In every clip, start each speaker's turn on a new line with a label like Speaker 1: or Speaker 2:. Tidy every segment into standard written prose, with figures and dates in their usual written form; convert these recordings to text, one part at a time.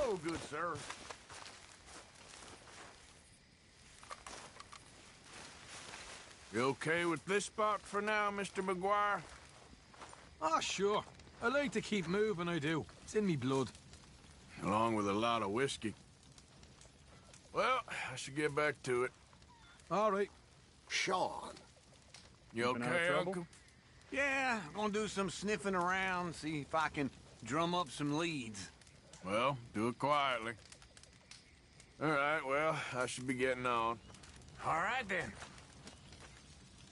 Speaker 1: go, good sir. You okay with this spot for now, Mr. McGuire?
Speaker 2: Ah, sure. I like to keep moving, I do. It's in me blood.
Speaker 1: Along with a lot of whiskey. Well, I should get back to it.
Speaker 2: All right.
Speaker 3: Sean.
Speaker 1: You
Speaker 4: Keeping out of
Speaker 1: okay,
Speaker 4: trouble?
Speaker 1: Uncle?
Speaker 5: Yeah, I'm gonna do some sniffing around, see if I can drum up some leads.
Speaker 1: Well, do it quietly. All right, well, I should be getting on.
Speaker 5: All right, then.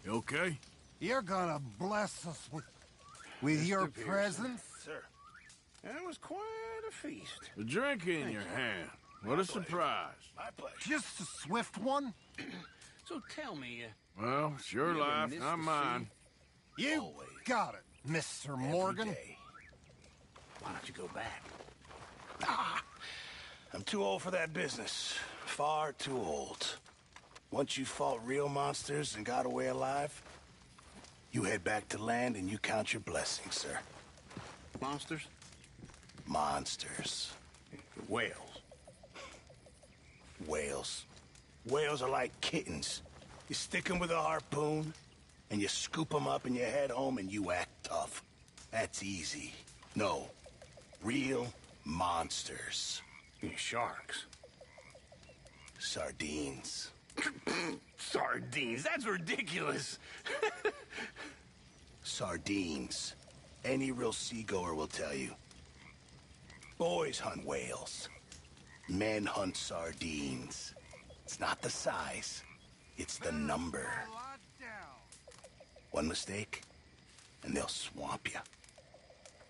Speaker 1: You okay?
Speaker 3: You're gonna bless us with your
Speaker 5: Pearson.
Speaker 3: presence?
Speaker 4: Sir, that was quite a feast.
Speaker 1: A drink in your hand. What a surprise.
Speaker 4: My pleasure.
Speaker 3: Just a swift one?
Speaker 5: So tell me,
Speaker 1: Well, it's your
Speaker 5: You ever
Speaker 1: life,
Speaker 5: missed
Speaker 1: not
Speaker 5: the
Speaker 1: mine.
Speaker 3: You
Speaker 4: Always.
Speaker 3: got it, Mr.
Speaker 4: Every
Speaker 3: Morgan.
Speaker 4: day.
Speaker 5: why don't you go back?
Speaker 4: I'm too old for that business. Far too old. Once you fought real monsters and got away alive, you head back to land and you count your blessings, sir.
Speaker 5: Monsters?
Speaker 4: Monsters.
Speaker 5: Whales.
Speaker 4: Whales. Whales are like kittens. You stick them with a harpoon, and you scoop them up and you head home and you act tough. That's easy. No. Real monsters.
Speaker 5: Sharks.
Speaker 4: Sardines.
Speaker 5: Sardines, that's ridiculous.
Speaker 4: Sardines. Any real seagoer will tell you. Boys hunt whales. Men hunt sardines. It's not the size, it's the number. One mistake, and they'll swamp you.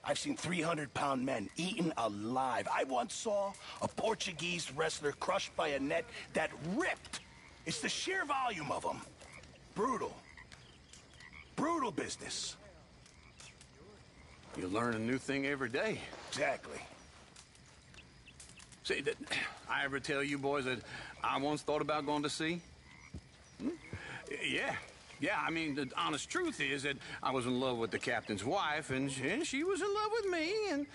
Speaker 4: I've seen 300-pound men eaten alive. I once saw a Portuguese wrestler crushed by a net that ripped. It's the sheer volume of them. Brutal. Brutal business.
Speaker 5: You learn a new thing every day.
Speaker 4: Exactly.
Speaker 5: See, did I ever tell you boys that I once thought about going to sea? Yeah. Yeah, I mean, the honest truth is that I was in love with the captain's wife, and she was in love with me, and,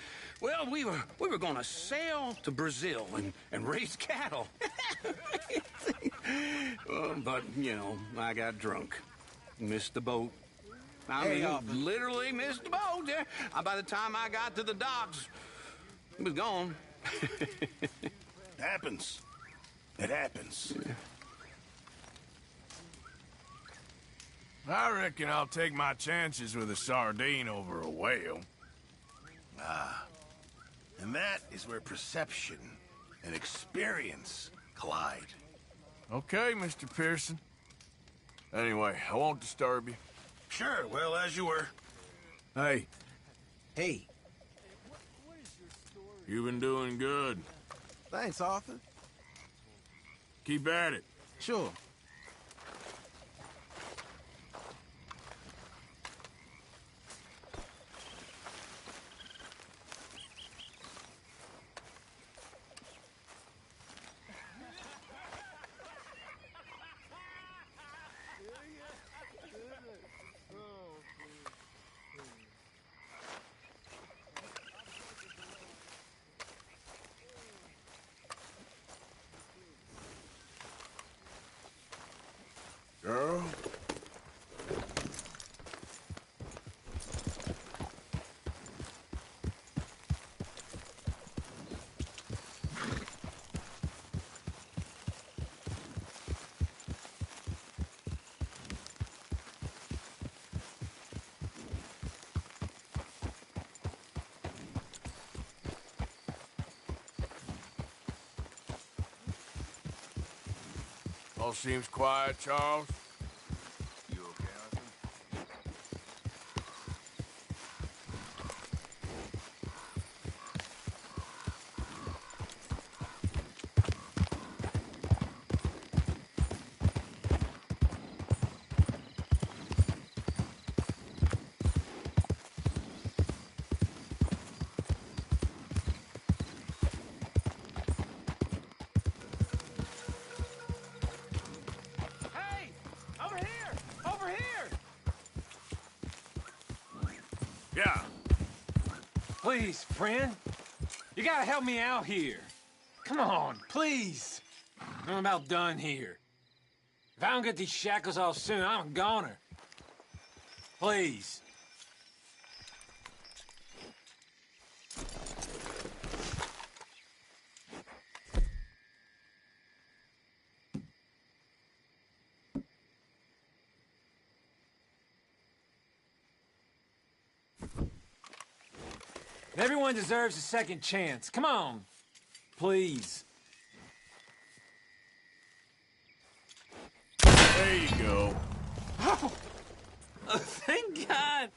Speaker 5: well, we were going to sail to Brazil and raise cattle. But, you know, I got drunk. Missed the boat. I mean, literally missed the boat. Yeah. By the time I got to the docks, it was gone.
Speaker 4: Happens. It happens.
Speaker 5: Yeah.
Speaker 1: I reckon I'll take my chances with a sardine over a whale.
Speaker 4: And that is where perception and experience collide.
Speaker 1: Okay, Mr. Pearson. Anyway, I won't disturb you.
Speaker 4: Sure, well, as you were.
Speaker 1: Hey,
Speaker 3: Hey.
Speaker 1: you've been doing good.
Speaker 3: Thanks, Arthur.
Speaker 1: Keep at it.
Speaker 3: Sure.
Speaker 1: Girl? All seems quiet, Charles.
Speaker 5: You okay, Arthur?
Speaker 2: Hey! Over here! Over here!
Speaker 1: Yeah.
Speaker 2: Please, friend. You gotta help me out here. Come on, please. I'm about done here. If I don't get these shackles off soon, I'm a goner. Please. Everyone deserves a second chance. Come on. Please.
Speaker 1: There you go.
Speaker 2: Oh, thank God.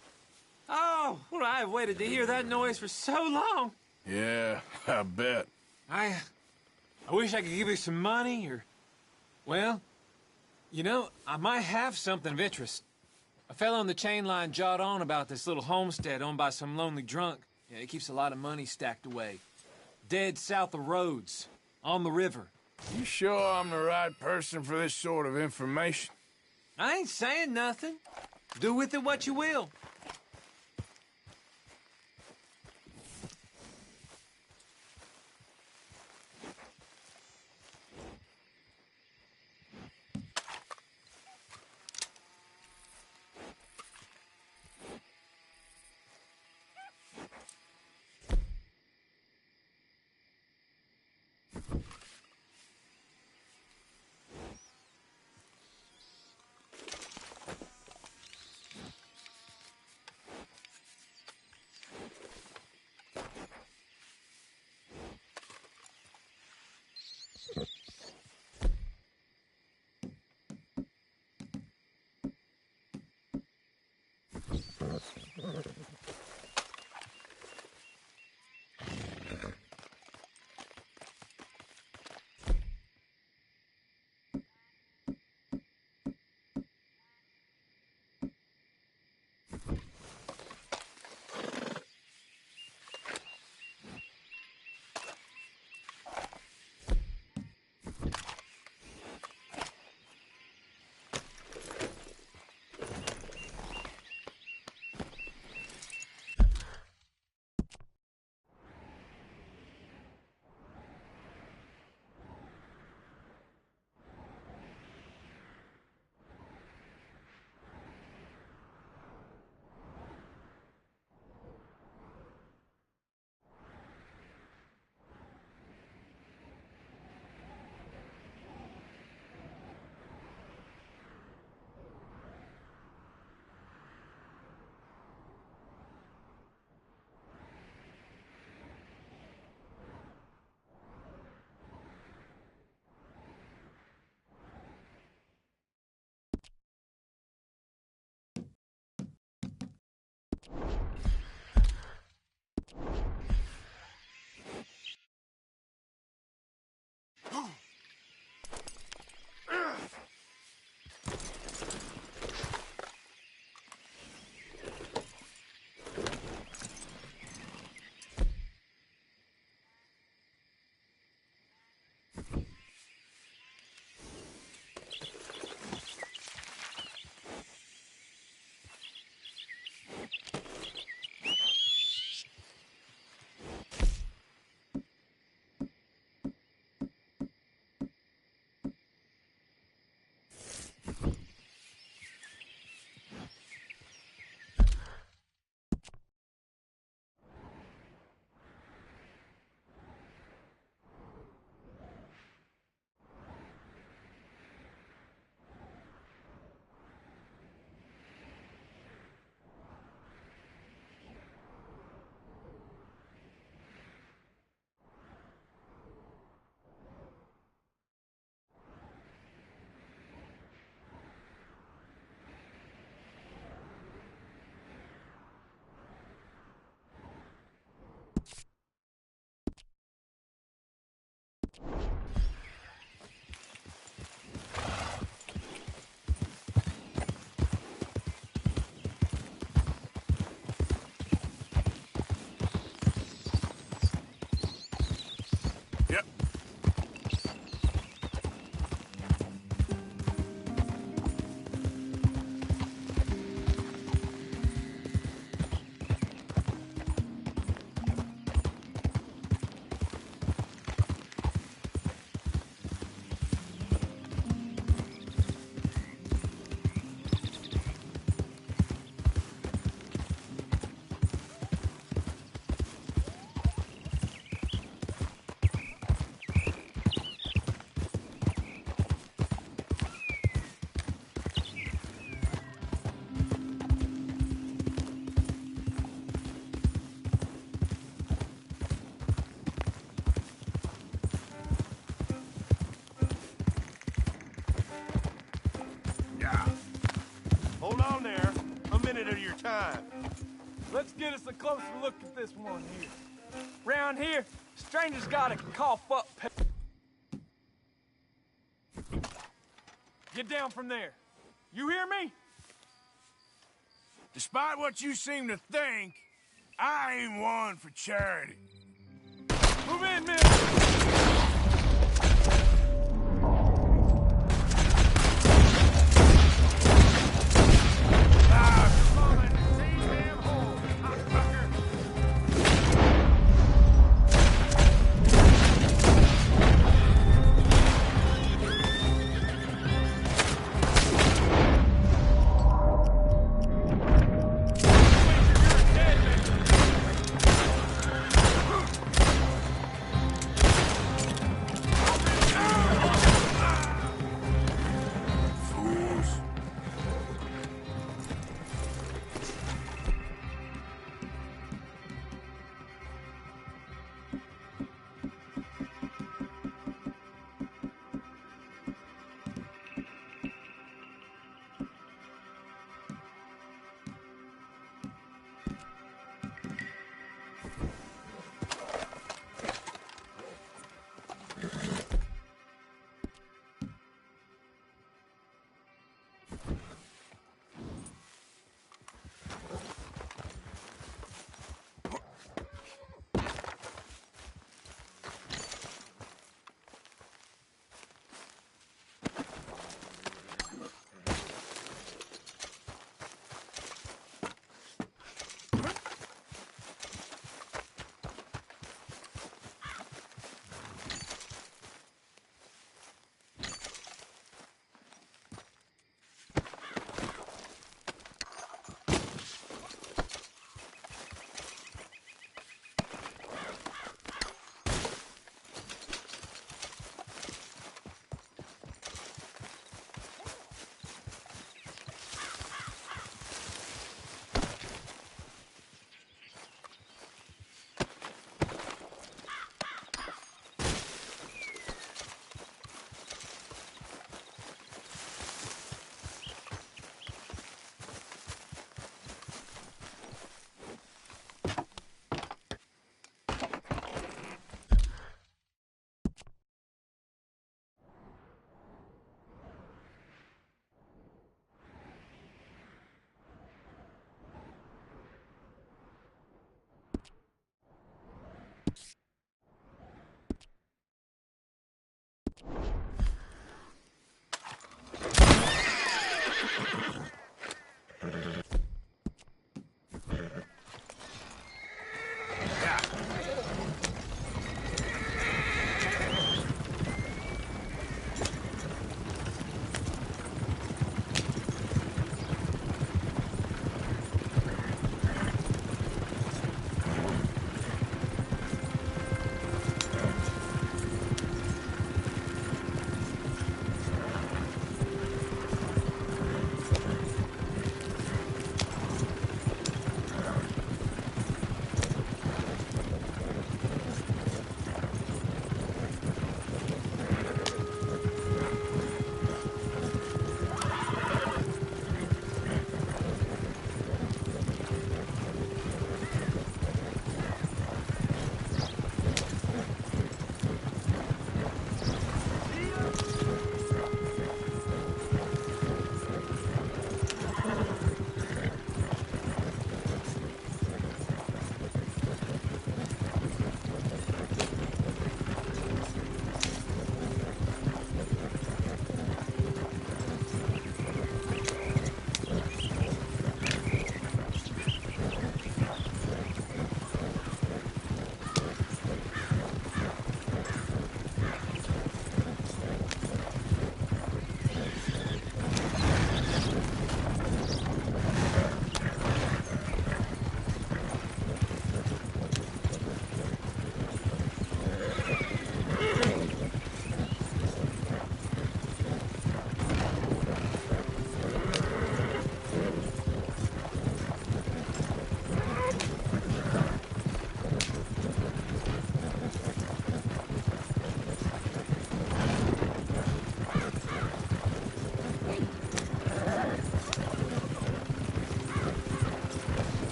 Speaker 2: Oh, well, I've waited to hear that noise for so long.
Speaker 1: Yeah, I bet.
Speaker 2: I wish I could give you some money or... Well, you know, I might have something of interest. A fellow on the chain line jawed on about this little homestead owned by some lonely drunk. Yeah, he keeps a lot of money stacked away. Dead south of Rhodes, on the river.
Speaker 1: You sure I'm the right person for this sort of information?
Speaker 2: I ain't saying nothing. Do with it what you will.
Speaker 1: Yep. time.
Speaker 6: Let's get us a closer look at this one here. Round here, strangers gotta cough up. Get down from there. You hear me?
Speaker 1: Despite what you seem to think, I ain't one for charity.
Speaker 6: Move in, men!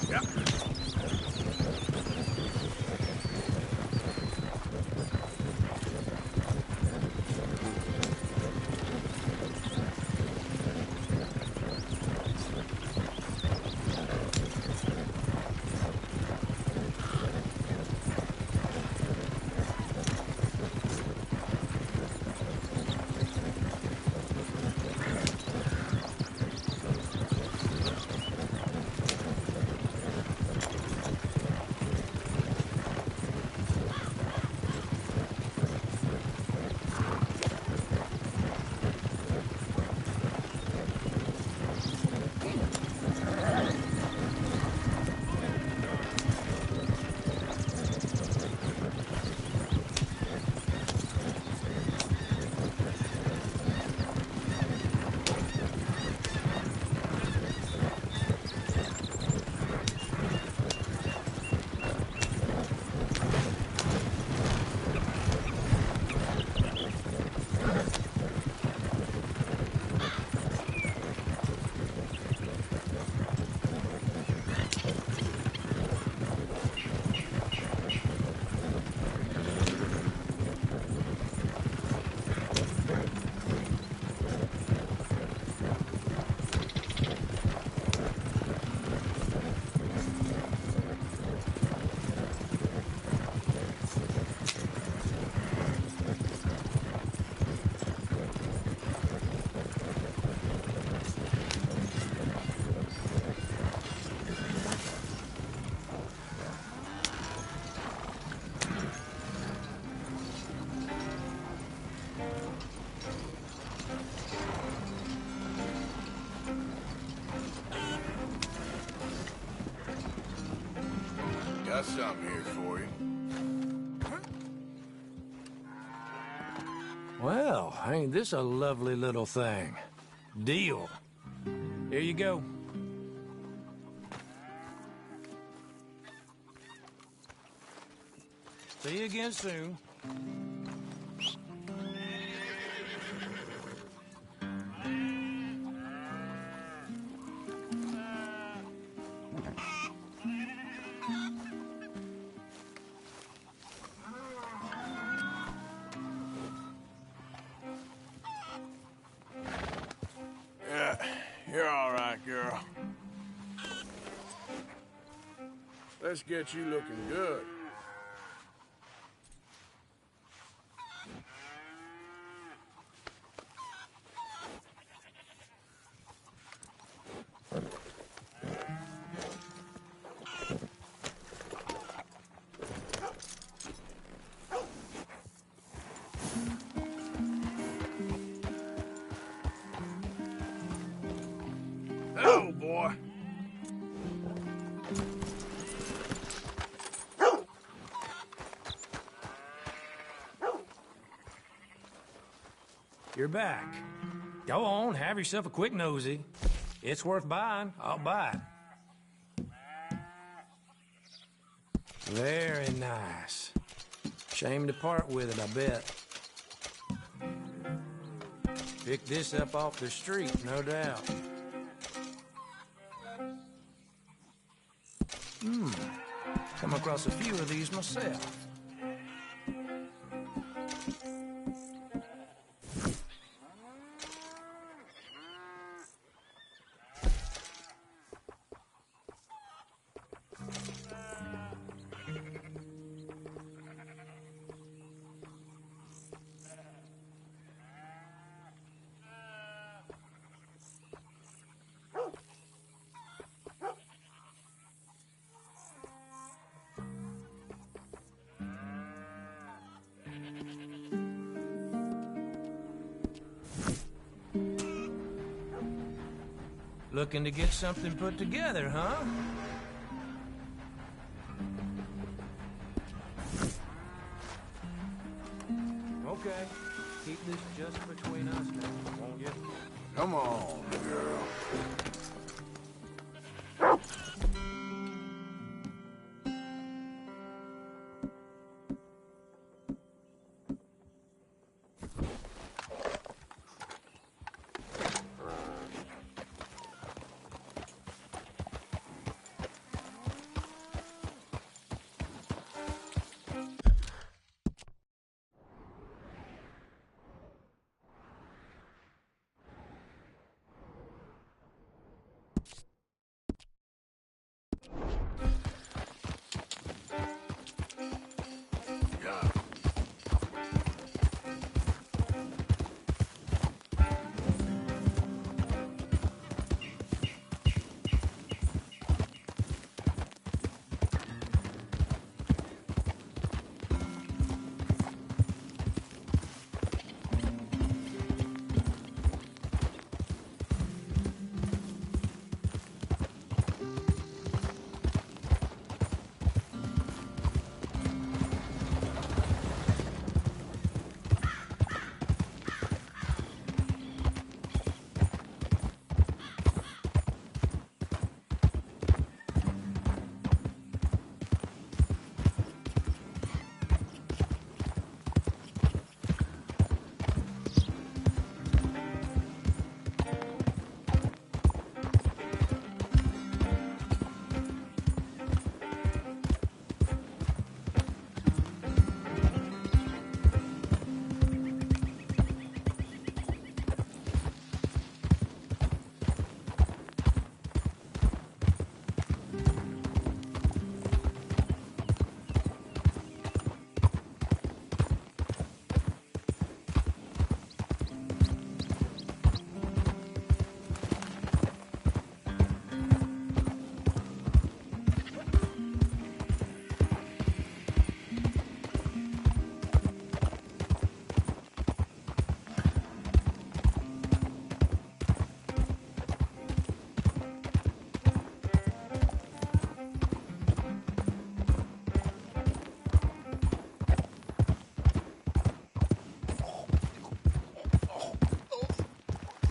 Speaker 1: Yep. Got something here for you.
Speaker 7: Well, ain't this a lovely little thing? Deal. Here you go. See you again soon.
Speaker 1: Yeah, you're all right, girl. Let's get you looking good. Oh, boy.
Speaker 7: You're back. Go on, have yourself a quick nosy. It's worth buying. I'll buy it. Very nice. Shame to part with it, I bet. Pick this up off the street, no doubt. Come across a few of these myself. Looking to get something put together, huh? Okay. Keep this just between us now, won't you?
Speaker 1: Come on, girl.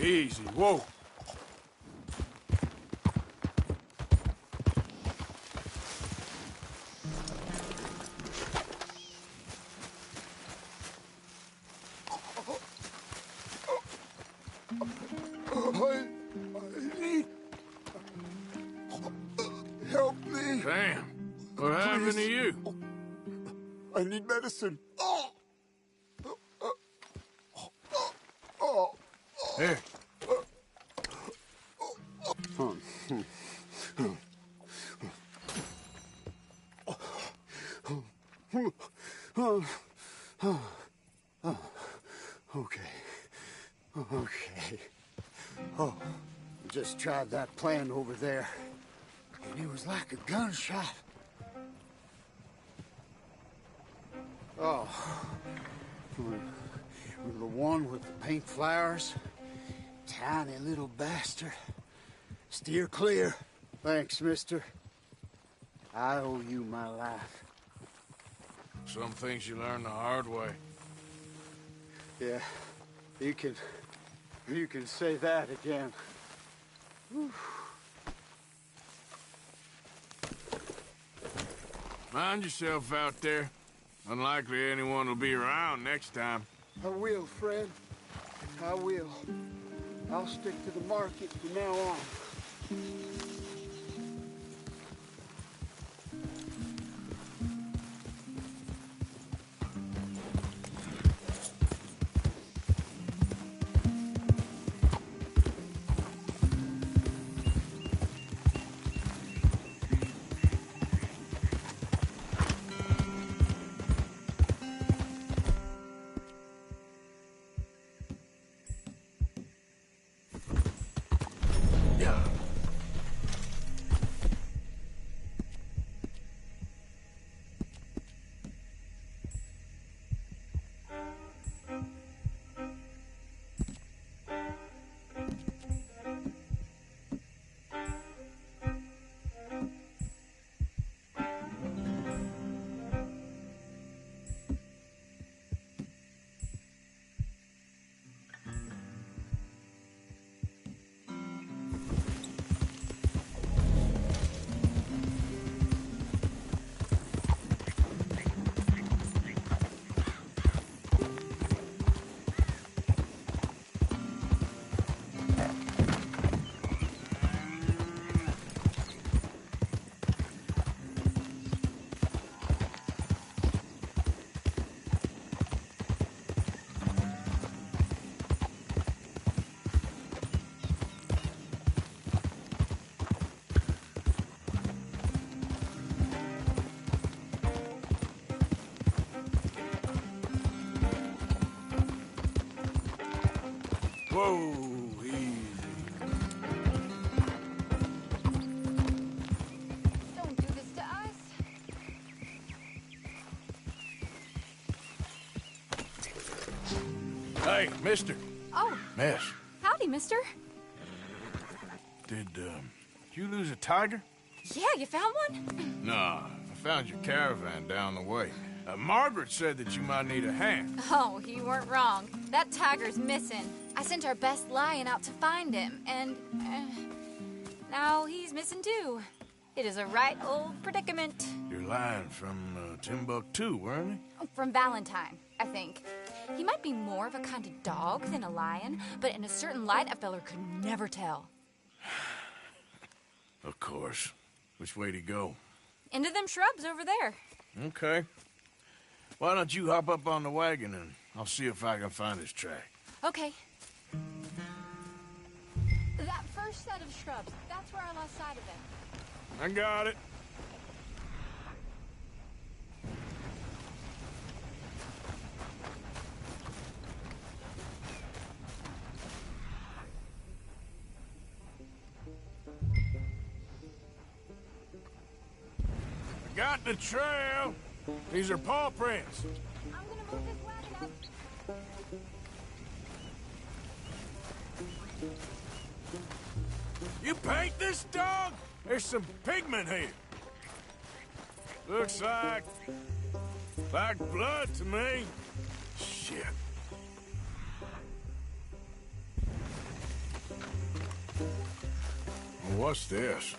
Speaker 1: Easy. Whoa.
Speaker 3: I need... Help me.
Speaker 1: Damn. What happened to you?
Speaker 3: I need medicine.
Speaker 1: Here.
Speaker 3: Okay. Okay. Oh, just tried that plan over there. And it was like a gunshot. Oh. The one with the pink flowers. Tiny little bastard. Steer clear. Thanks, mister. I owe you my life.
Speaker 1: Some things you learn the hard way.
Speaker 3: Yeah, you can say that again. Whew.
Speaker 1: Mind yourself out there. Unlikely anyone will be around next time.
Speaker 3: I will, Fred. I will. I'll stick to the market from now on.
Speaker 1: Whoa, easy.
Speaker 8: Don't do this to us.
Speaker 1: Hey, mister.
Speaker 8: Oh,
Speaker 1: Miss,
Speaker 8: howdy, mister.
Speaker 1: did you lose a tiger?
Speaker 8: Yeah, you found one?
Speaker 1: Nah, I found your caravan down the way. Margaret said that you might need a hand.
Speaker 8: Oh, you weren't wrong. That tiger's missing. I sent our best lion out to find him, and now he's missing too. It is a right old predicament.
Speaker 1: Your lion from Timbuktu, weren't he?
Speaker 8: From Valentine, I think. He might be more of a kind of dog than a lion, but in a certain light, a feller could never tell.
Speaker 1: Of course. Which way'd he go?
Speaker 8: Into them shrubs over there.
Speaker 1: Okay. Why don't you hop up on the wagon and I'll see if I can find his track.
Speaker 8: Okay. That first set of shrubs, that's where I lost sight of him.
Speaker 1: I got it. I got the trail. These are paw prints.
Speaker 8: I'm gonna move this wagon up.
Speaker 1: You paint this dog? There's some pigment here. Looks like blood to me. Shit. What's this?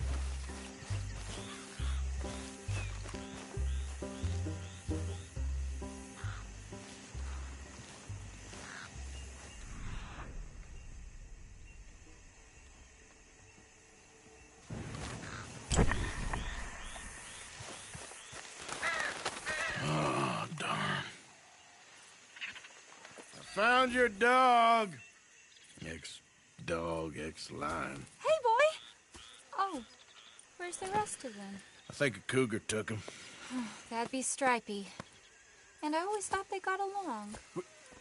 Speaker 1: Oh, darn. I found your dog. Ex-dog, ex-lion.
Speaker 8: Hey, boy! Oh, where's the rest of them?
Speaker 1: I think a cougar took him.
Speaker 8: That'd be Stripey. And I always thought they got along.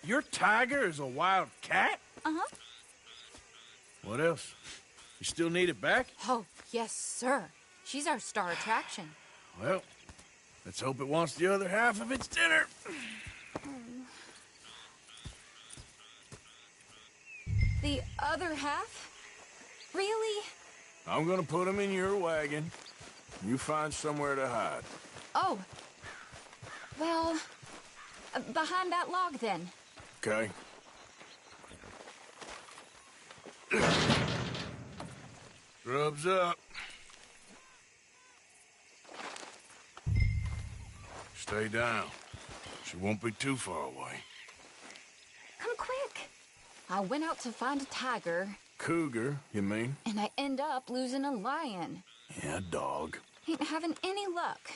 Speaker 1: Your tiger is a wild cat?
Speaker 8: Uh-huh.
Speaker 1: What else? You still need it back?
Speaker 8: Oh, yes, sir. She's our star attraction.
Speaker 1: Well, let's hope it wants the other half of its dinner.
Speaker 8: The other half? Really?
Speaker 1: I'm gonna put him in your wagon. You find somewhere to hide.
Speaker 8: Oh. Well, behind that log, then.
Speaker 1: Okay? Rubs up. Stay down. She won't be too far away.
Speaker 8: Come quick. I went out to find a tiger,
Speaker 1: Cougar, you mean?
Speaker 8: and I end up losing a lion.
Speaker 1: Yeah, dog.
Speaker 8: Ain't having any luck.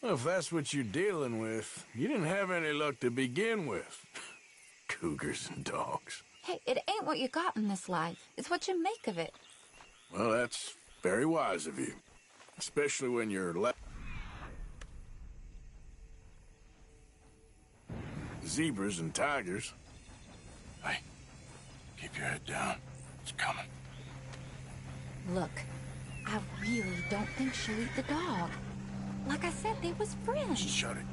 Speaker 1: Well, if that's what you're dealing with, you didn't have any luck to begin with. Cougars and dogs.
Speaker 8: Hey, it ain't what you got in this life. It's what you make of it.
Speaker 1: Well, that's very wise of you. Especially when you're zebras and tigers. Hey, keep your head down. It's coming.
Speaker 8: Look, I really don't think she'll eat the dog. Like I said, they was friends.
Speaker 1: Shut it.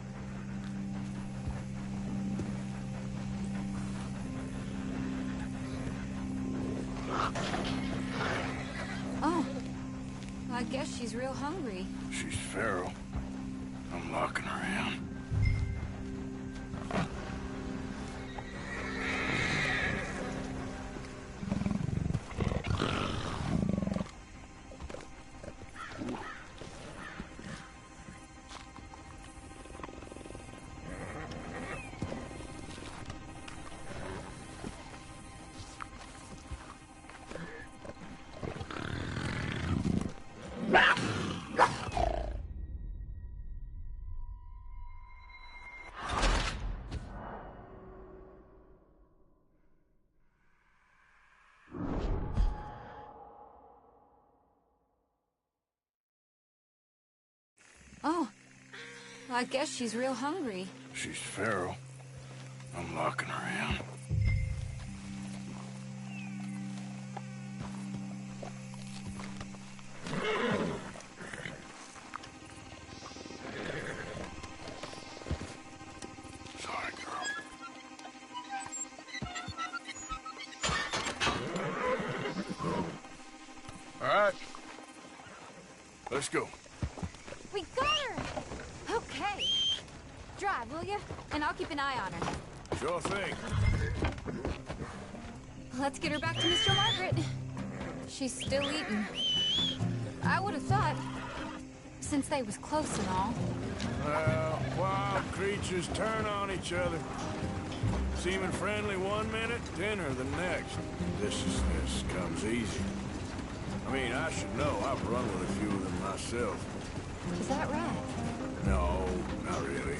Speaker 8: Oh, I guess she's real hungry.
Speaker 1: She's feral. I'm locking her in.
Speaker 8: Oh, I guess she's real hungry.
Speaker 1: She's feral. I'm locking her in. Sorry, girl. All right. Let's go.
Speaker 8: We got her! Okay. Drive, will you? And I'll keep an eye on her.
Speaker 1: Sure thing.
Speaker 8: Let's get her back to Mr. Margaret. She's still eating. I would have thought, since they was close and all.
Speaker 1: Well, wild creatures turn on each other. Seeming friendly one minute, dinner the next. Viciousness comes easy. I mean, I should know. I've run with a few of them myself.
Speaker 8: Is that right?
Speaker 1: No, not really.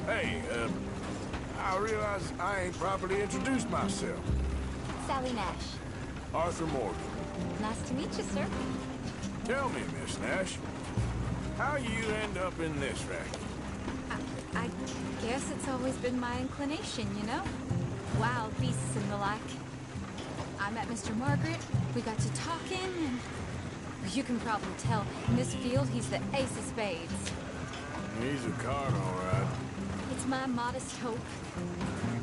Speaker 1: Hey, I realize I ain't properly introduced myself.
Speaker 8: Sally Nash.
Speaker 1: Arthur Morgan.
Speaker 8: Nice to meet you, sir.
Speaker 1: Tell me, Miss Nash, how you end up in this racket?
Speaker 8: I guess it's always been my inclination, you know? Wild beasts and the like. I met Mr. Margaret, we got to talking, and you can probably tell, in this field, he's the ace of spades.
Speaker 1: He's a card, all right.
Speaker 8: It's my modest hope,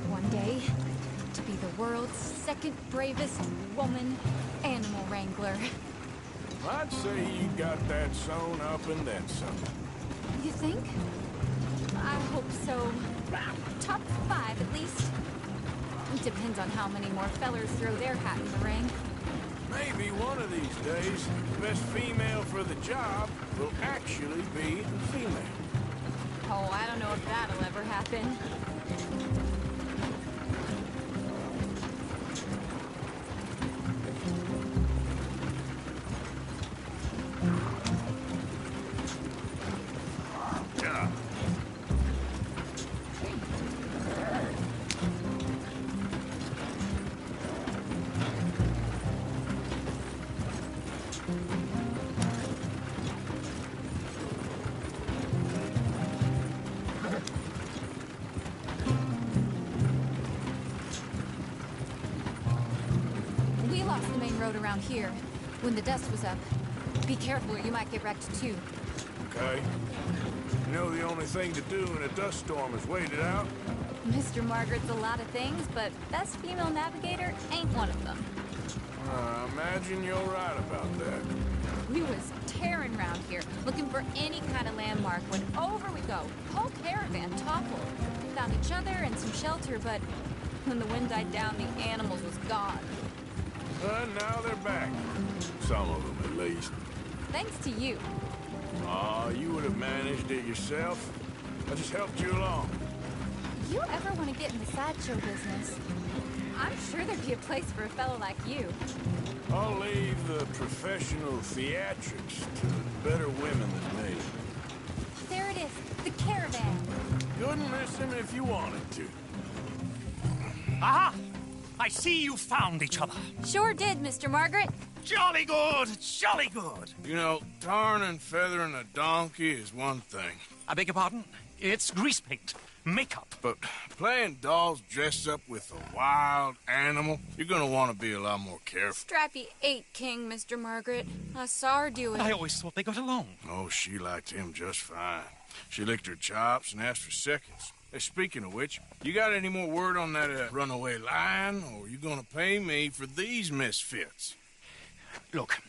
Speaker 8: one day, to be the world's second bravest woman animal wrangler.
Speaker 1: I'd say you got that sewn up and then some.
Speaker 8: You think? I hope so. Top 5, at least. It depends on how many more fellers throw their hat in the ring.
Speaker 1: Maybe one of these days, the best female for the job will actually be a female.
Speaker 8: Oh, I don't know if that'll ever happen. We lost the main road around here when the dust was up. Be careful or you might get wrecked too.
Speaker 1: Okay? You know the only thing to do in a dust storm is wait it out?
Speaker 8: Mr. Margaret's a lot of things, but best female navigator ain't one of them.
Speaker 1: I imagine you're right about that.
Speaker 8: We was tearing around here, looking for any kind of landmark when over we go. Whole caravan toppled. Found each other and some shelter, but when the wind died down, the animals was gone.
Speaker 1: And now they're back. Some of them, at least.
Speaker 8: Thanks to you.
Speaker 1: Aw, you would have managed it yourself. I just helped you along.
Speaker 8: You ever want to get in the sideshow business? I'm sure there'd be a place for a fellow like you.
Speaker 1: I'll leave the professional theatrics to better women than me.
Speaker 8: There it is, the caravan.
Speaker 1: Couldn't miss him if you wanted to.
Speaker 9: Aha! I see you found each other.
Speaker 8: Sure did, Mr. Margaret.
Speaker 9: Jolly good, jolly good.
Speaker 1: You know, tarring and feathering a donkey is one thing.
Speaker 9: I beg your pardon? It's grease paint, makeup.
Speaker 1: But playing dolls dressed up with a wild animal, you're gonna want to be a lot more careful.
Speaker 8: Strappy ate King, Mr. Margaret. I saw her do it.
Speaker 9: I always thought they got along.
Speaker 1: Oh, she liked him just fine. She licked her chops and asked for seconds. Hey, speaking of which, you got any more word on that runaway lion, or are you gonna pay me for these misfits?
Speaker 9: Look,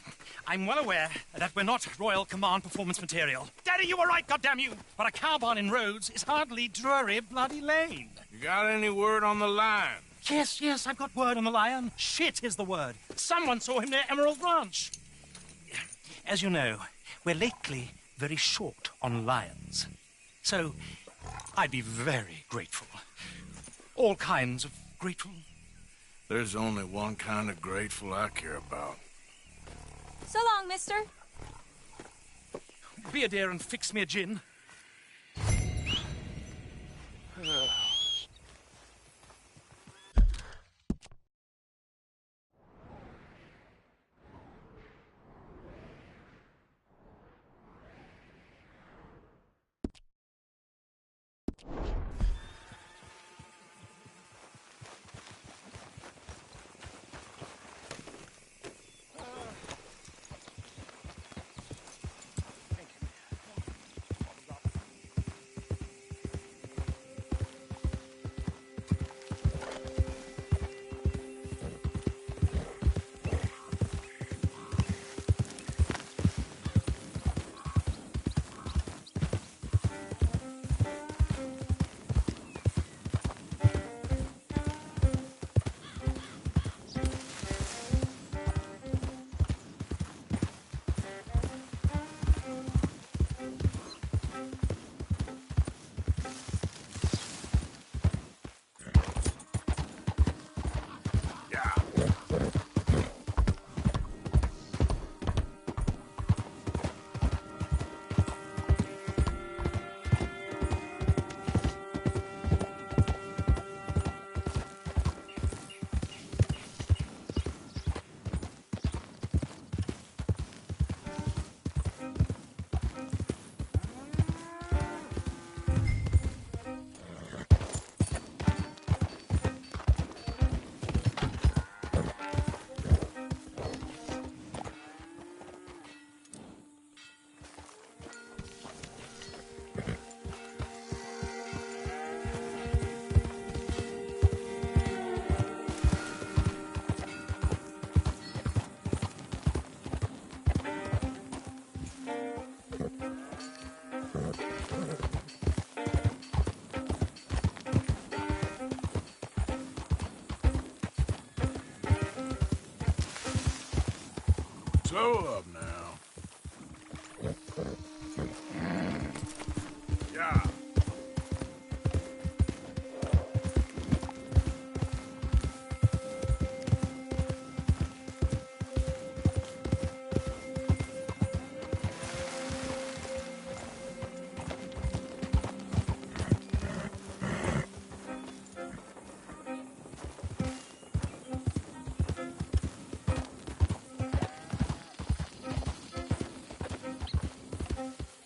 Speaker 9: I'm well aware that we're not Royal Command performance material. Daddy, you were right, goddamn you! But a cow barn in Rhodes is hardly Drury Bloody Lane.
Speaker 1: You got any word on the lion?
Speaker 9: Yes, I've got word on the lion. Shit is the word. Someone saw him near Emerald Ranch. As you know, we're lately very short on lions. So, I'd be very grateful. All kinds of grateful.
Speaker 1: There's only one kind of grateful I care about.
Speaker 8: So long, mister.
Speaker 9: Be a dear and fix me a gin.
Speaker 1: Slow up now. Yeah.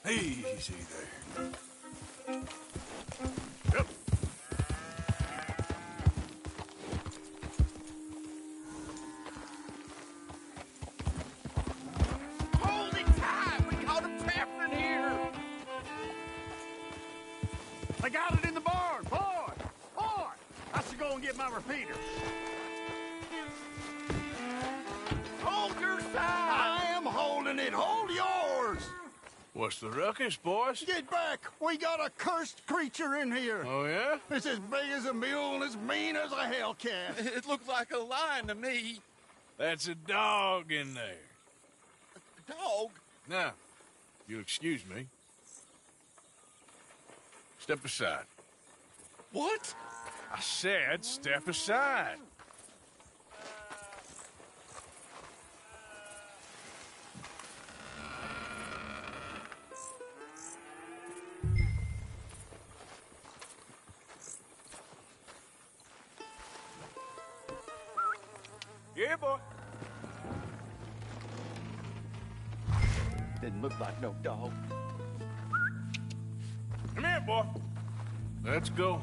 Speaker 1: Easy there. Yep.
Speaker 5: Hold it tight! We caught him trapped in here!
Speaker 10: I got it in the barn, boy! Boy! I should go and get my repeater.
Speaker 5: Hold your side!
Speaker 10: I am holding it. Hold yours!
Speaker 1: What's the ruckus, boys?
Speaker 10: Get back! We got a cursed creature in here.
Speaker 1: Oh, yeah?
Speaker 10: It's as big as a mule and as mean as a hellcat.
Speaker 5: It looked like a lion to me.
Speaker 1: That's a dog in there.
Speaker 5: Dog?
Speaker 1: Now, you'll excuse me. Step aside.
Speaker 5: What?
Speaker 1: I said step aside. Yeah, boy.
Speaker 10: Didn't look like no dog.
Speaker 1: Come here, boy. Let's go.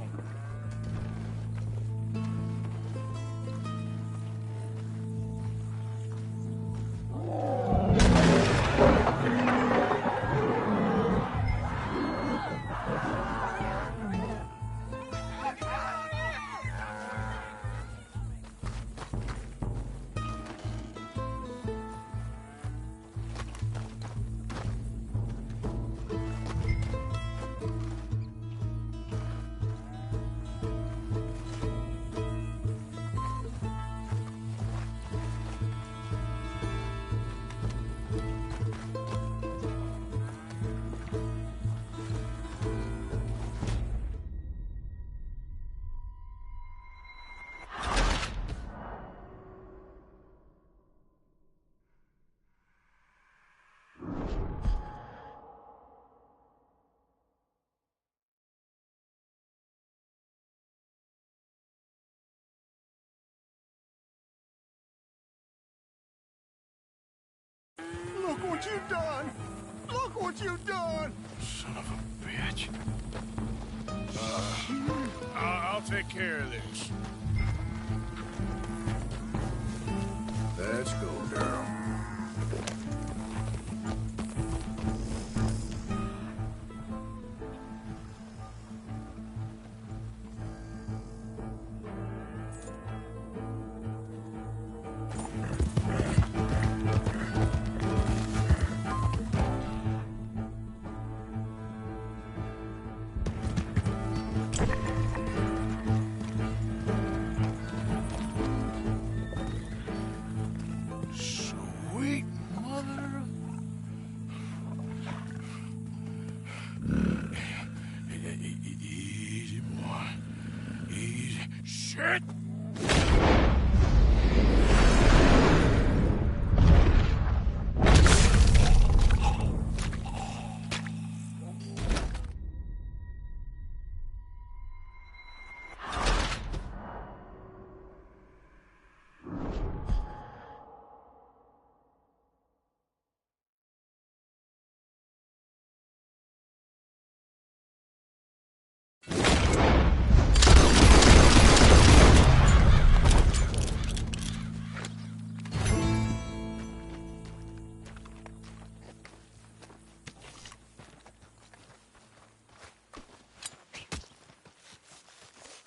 Speaker 10: Look what you've done! Look what you've done!
Speaker 1: Son of a bitch. I'll take care of this. Let's go, girl. Sweet mother of... Easy, boy. Easy. Shit!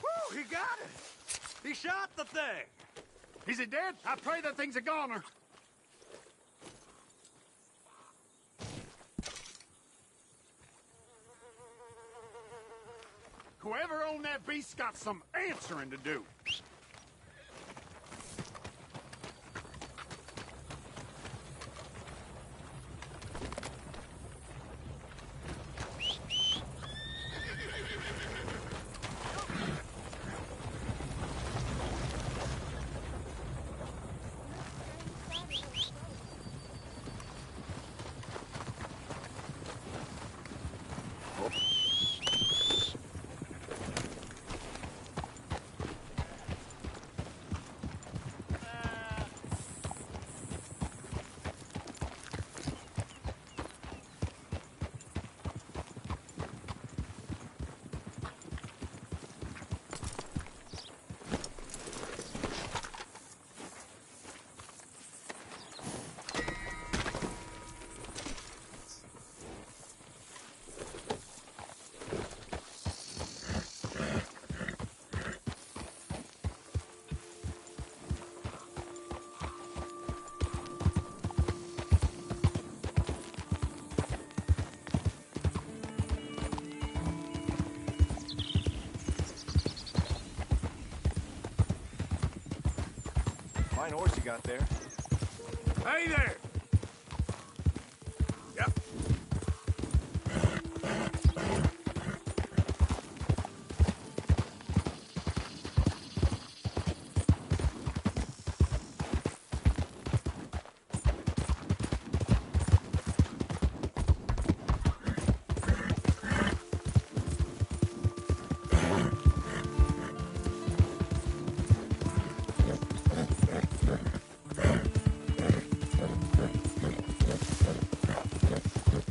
Speaker 10: Woo, he got it! He shot the thing! Is it dead? I pray that thing's a goner. Whoever owned that beast's got some answering to do.
Speaker 1: Fine horse you got there.
Speaker 10: Hey there! Yep.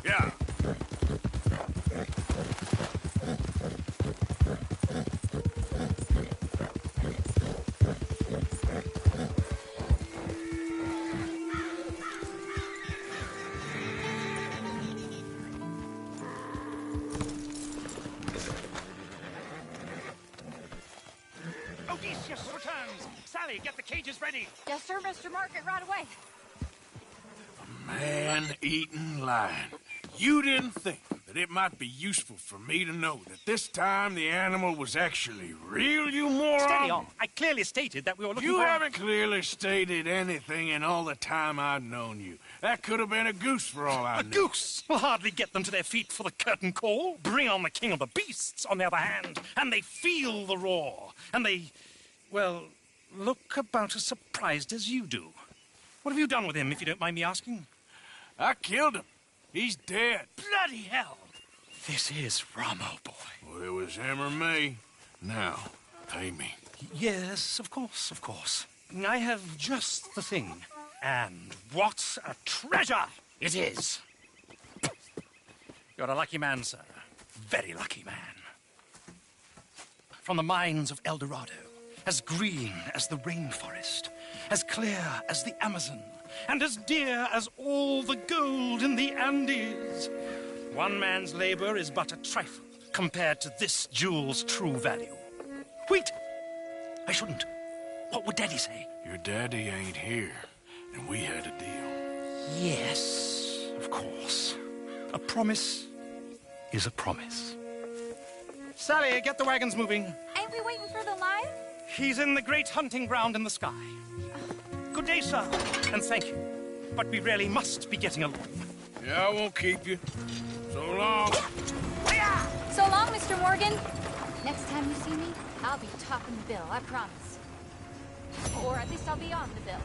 Speaker 10: Yeah.
Speaker 9: Odysseus returns! Sally, get the cages ready!
Speaker 8: Yes, sir, Mr. Margaret, right away.
Speaker 1: Man-eating lion. You didn't think that it might be useful for me to know that this time the animal was actually real, you moron?
Speaker 9: Steady on. I clearly stated that we were looking
Speaker 1: You
Speaker 9: for...
Speaker 1: haven't clearly stated anything in all the time I've known you. That could have been a goose for all I
Speaker 9: A
Speaker 1: knew.
Speaker 9: goose will hardly get them to their feet for the curtain call. Bring on the king of the beasts, on the other hand, and they feel the roar. And they, well, look about as surprised as you do. What have you done with him, if you don't mind me asking?
Speaker 1: I killed him. He's dead.
Speaker 9: Bloody hell! This is Ramo, boy.
Speaker 1: Well, it was him or me. Now, pay me.
Speaker 9: Yes, of course, of course. I have just the thing. And what a treasure it is! You're a lucky man, sir. Very lucky man. From the mines of El Dorado, as green as the rainforest, as clear as the Amazon, and as dear as all the gold in the Andes. One man's labor is but a trifle compared to this jewel's true value. Wait! I shouldn't. What would Daddy say?
Speaker 1: Your daddy ain't here, and we had a deal.
Speaker 9: Yes, of course. A promise is a promise. Sally, get the wagons moving.
Speaker 8: Ain't we waiting for the lion?
Speaker 9: He's in the great hunting ground in the sky. Good day, sir, and thank you. But we really must be getting along.
Speaker 1: Yeah, I won't keep you. So long.
Speaker 8: So long, Mr. Morgan. Next time you see me, I'll be topping the bill, I promise. Or at least I'll be on the bill.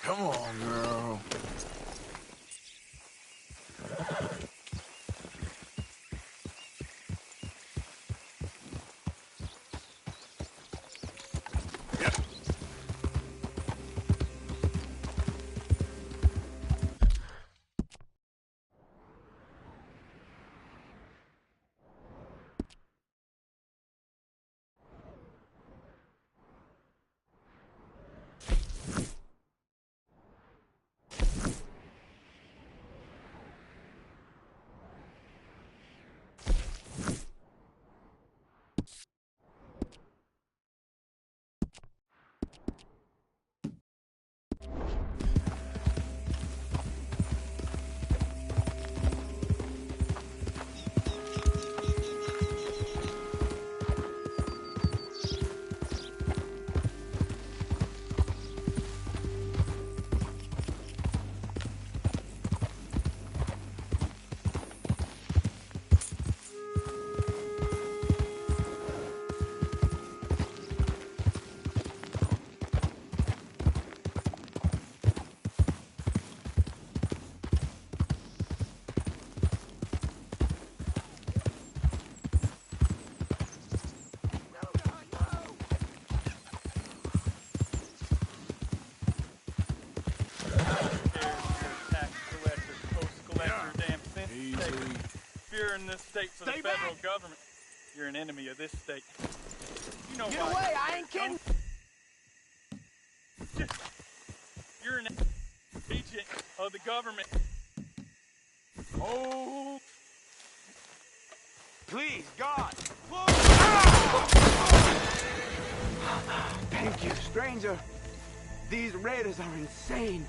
Speaker 1: Come on, girl.
Speaker 6: here in this state for the federal government. You're an enemy of this state. You know
Speaker 4: Get
Speaker 6: why.
Speaker 4: away, I ain't kidding.
Speaker 6: You're an agent of the government. Oh.
Speaker 10: Please, God.
Speaker 11: Thank you, stranger. These raiders are insane.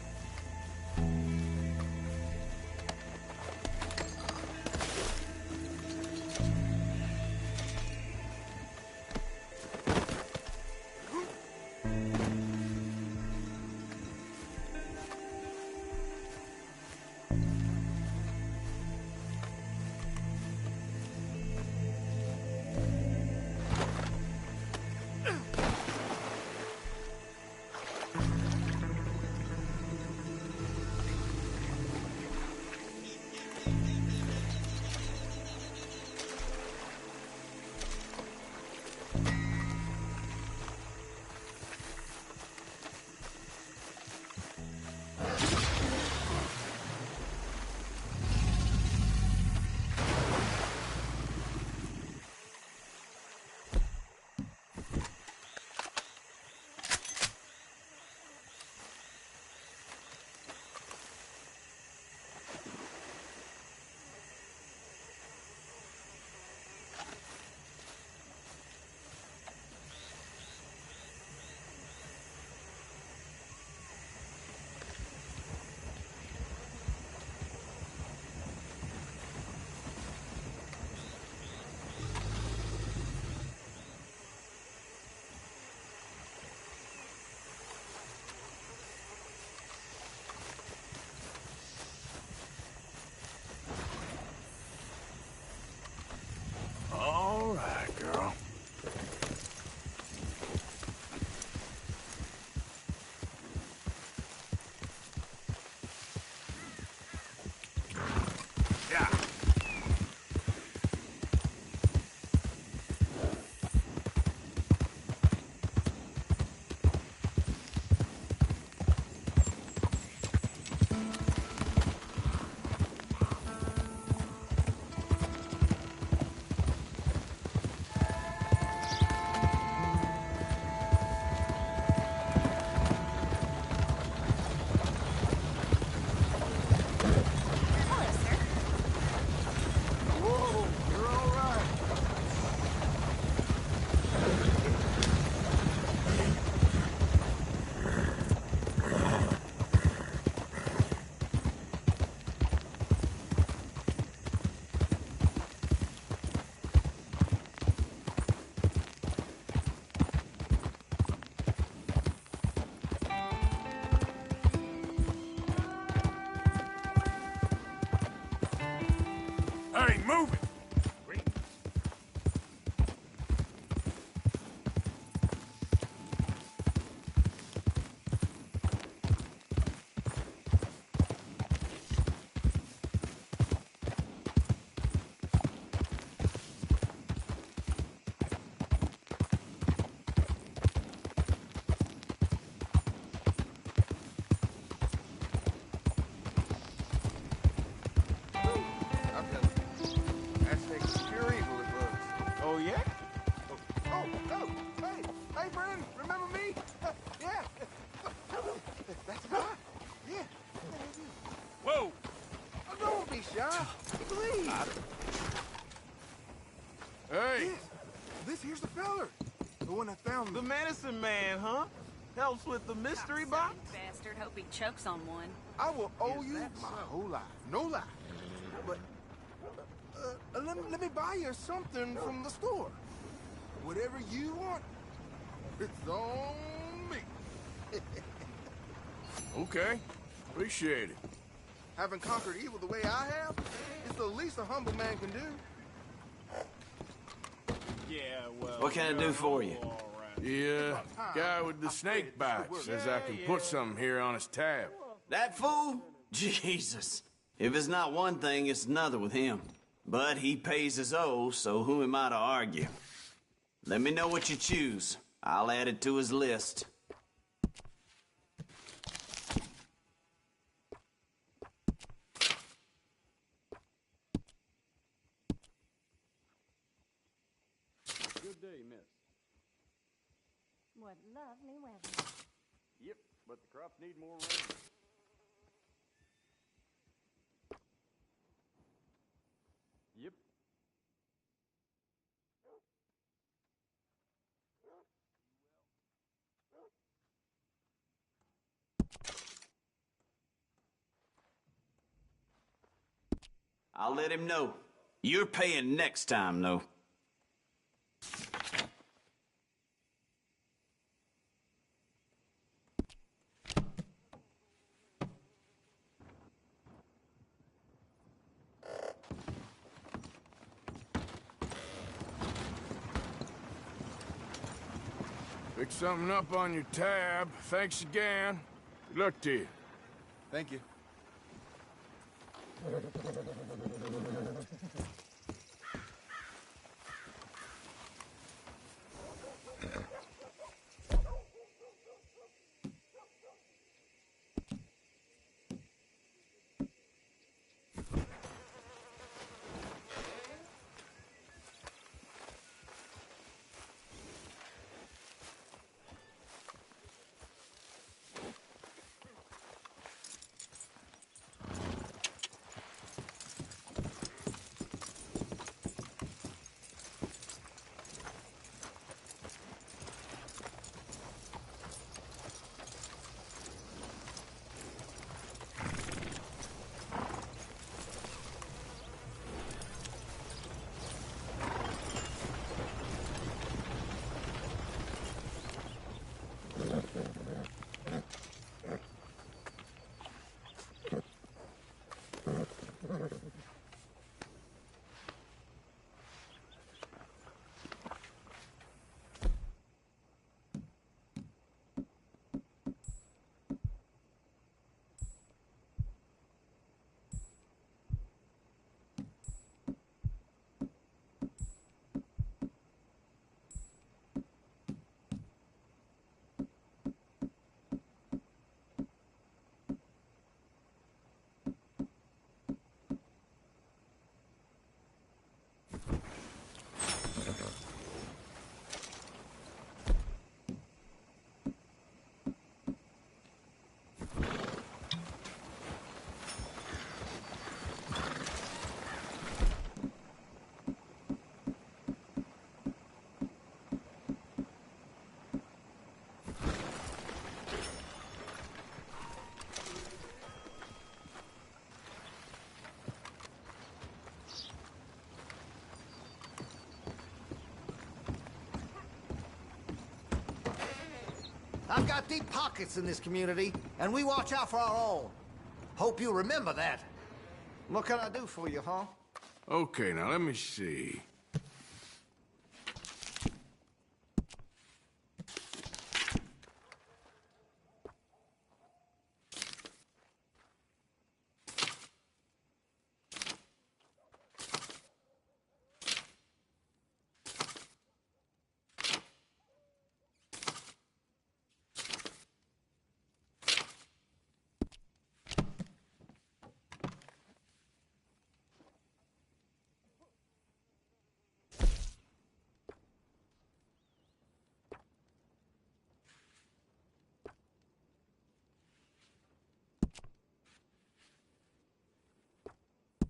Speaker 1: All right, girl. Yeah. Hey, move it!
Speaker 11: Oh, yeah? Oh, hey, Brennan, remember me? Yeah. That's right. Yeah.
Speaker 6: Whoa!
Speaker 11: Oh, don't be shy. Please.
Speaker 1: Hey!
Speaker 11: Yeah. This here's the feller. The one that found
Speaker 12: The medicine man, huh? Helps with the mystery box?
Speaker 13: Bastard, hope he chokes on one.
Speaker 11: I will owe you my whole life. No lie. But let me buy you something from the store. Whatever you want, it's on me.
Speaker 1: Okay. Appreciate it.
Speaker 11: Having conquered evil the way I have, it's the least a humble man can do.
Speaker 6: Yeah, well...
Speaker 12: What can I do for you?
Speaker 1: Yeah, guy with the snake bite says I can put something here on his tab.
Speaker 12: That fool? Jesus. If it's not one thing, it's another with him. But he pays his owe, so who am I to argue? Let me know what you choose. I'll add it to his list.
Speaker 14: good day, miss.
Speaker 15: What lovely weather.
Speaker 14: Yep, but the crops need more rain. Yep.
Speaker 12: I'll let him know. You're paying next time, though.
Speaker 1: Pick something up on your tab. Thanks again. Good luck to you.
Speaker 11: Thank you.
Speaker 16: I've got deep pockets in this community, and we watch out for our own. Hope you remember that. What can I do for you, huh?
Speaker 1: Okay, now let me see.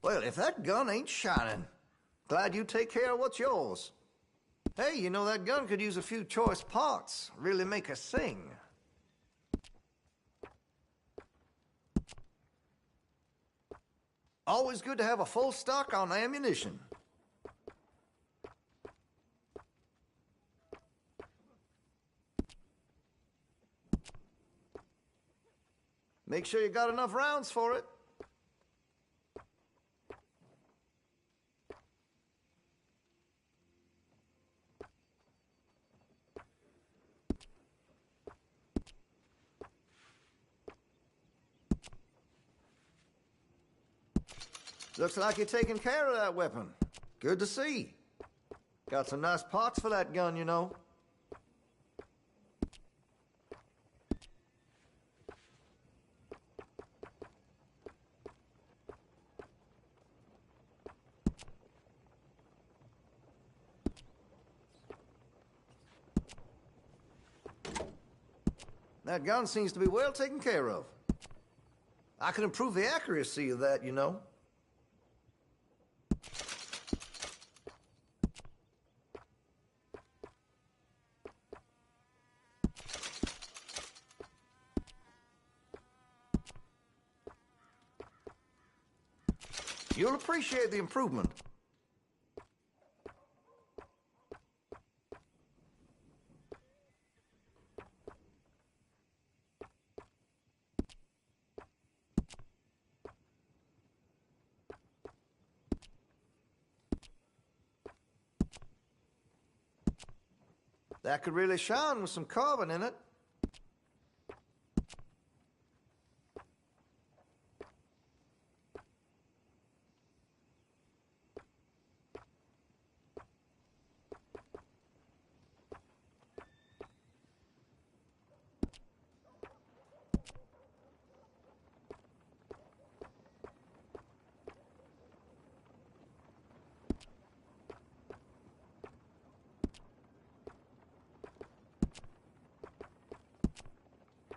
Speaker 16: Well, if that gun ain't shining, glad you take care of what's yours. Hey, you know that gun could use a few choice parts, really make us sing. Always good to have a full stock on ammunition. Make sure you got enough rounds for it. Looks like you're taking care of that weapon. Good to see. Got some nice parts for that gun, you know. That gun seems to be well taken care of. I can improve the accuracy of that, you know. You'll appreciate the improvement. That could really shine with some carbon in it.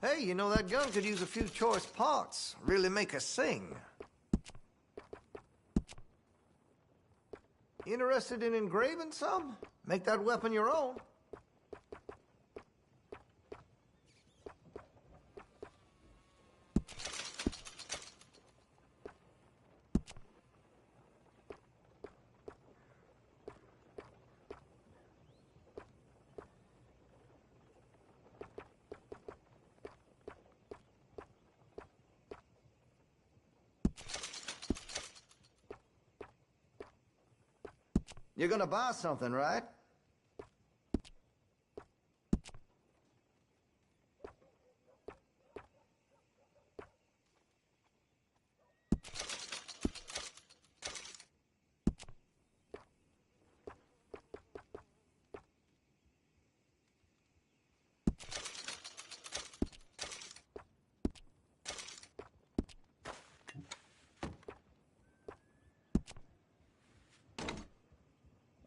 Speaker 16: Hey, you know, that gun could use a few choice parts. Really make us sing. Interested in engraving some? Make that weapon your own. You're gonna buy something, right?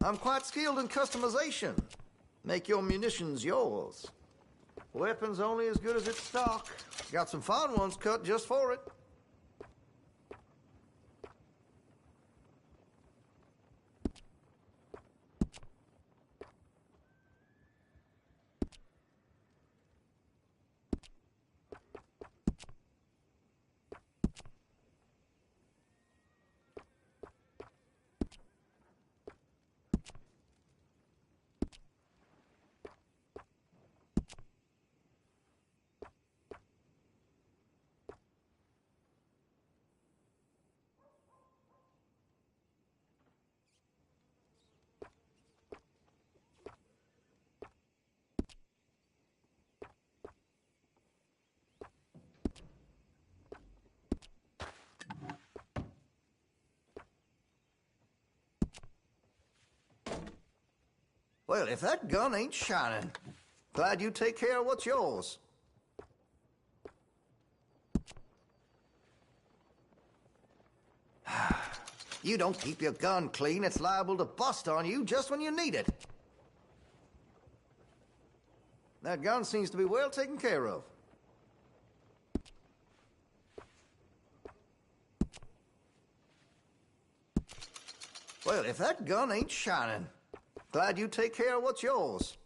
Speaker 16: I'm quite skilled in customization. Make your munitions yours. Weapons only as good as its stock. Got some fine ones cut just for it. Well, if that gun ain't shining, glad you take care of what's yours. You don't keep your gun clean, it's liable to bust on you just when you need it. That gun seems to be well taken care of. Well, if that gun ain't shining, glad you take care of what's yours.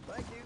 Speaker 16: Thank you.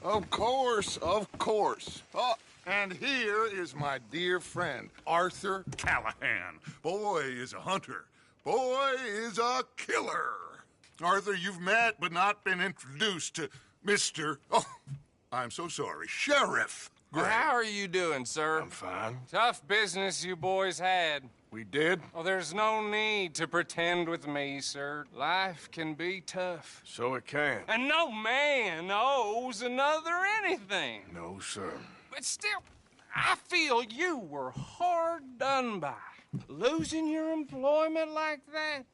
Speaker 11: Of course, of course. Oh, and here is my dear friend, Arthur Callahan. Boy is a hunter. Boy is a killer. Arthur, you've met but not been introduced to Mr. Oh, I'm so sorry, Sheriff
Speaker 15: Well, how are you doing, sir?
Speaker 1: I'm fine.
Speaker 15: Tough business you boys had.
Speaker 1: We did?
Speaker 15: Oh, there's no need to pretend with me, sir. Life can be tough.
Speaker 1: So it can.
Speaker 15: And no man owes another anything.
Speaker 1: No, sir.
Speaker 15: But still, I feel you were hard done by. Losing your employment like that.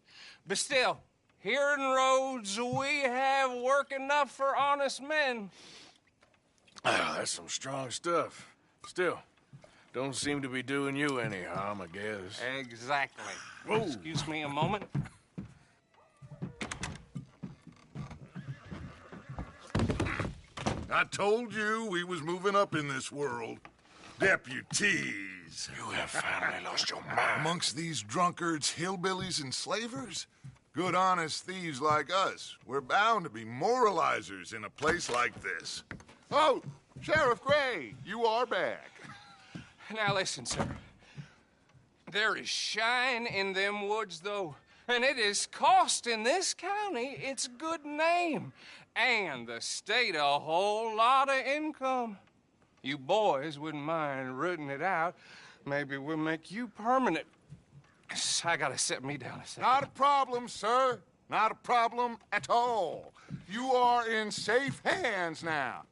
Speaker 15: But still, here in Rhodes, we have work enough for honest men.
Speaker 1: That's some strong stuff. Still, don't seem to be doing you any harm, I guess.
Speaker 15: Exactly. Whoa. Excuse me a moment.
Speaker 10: I told you we was moving up in this world. Deputies.
Speaker 1: You have finally lost your mind.
Speaker 10: Amongst these drunkards, hillbillies, and slavers? Good, honest thieves like us. We're bound to be moralizers in a place like this. Oh, Sheriff Gray, you are back.
Speaker 15: Now listen, sir. There is shine in them woods, though, and it is costing this county its good name and the state a whole lot of income. You boys wouldn't mind rooting it out. Maybe we'll make you permanent. I gotta set me down a second.
Speaker 10: Not a problem, sir. Not a problem at all. You are in safe hands now.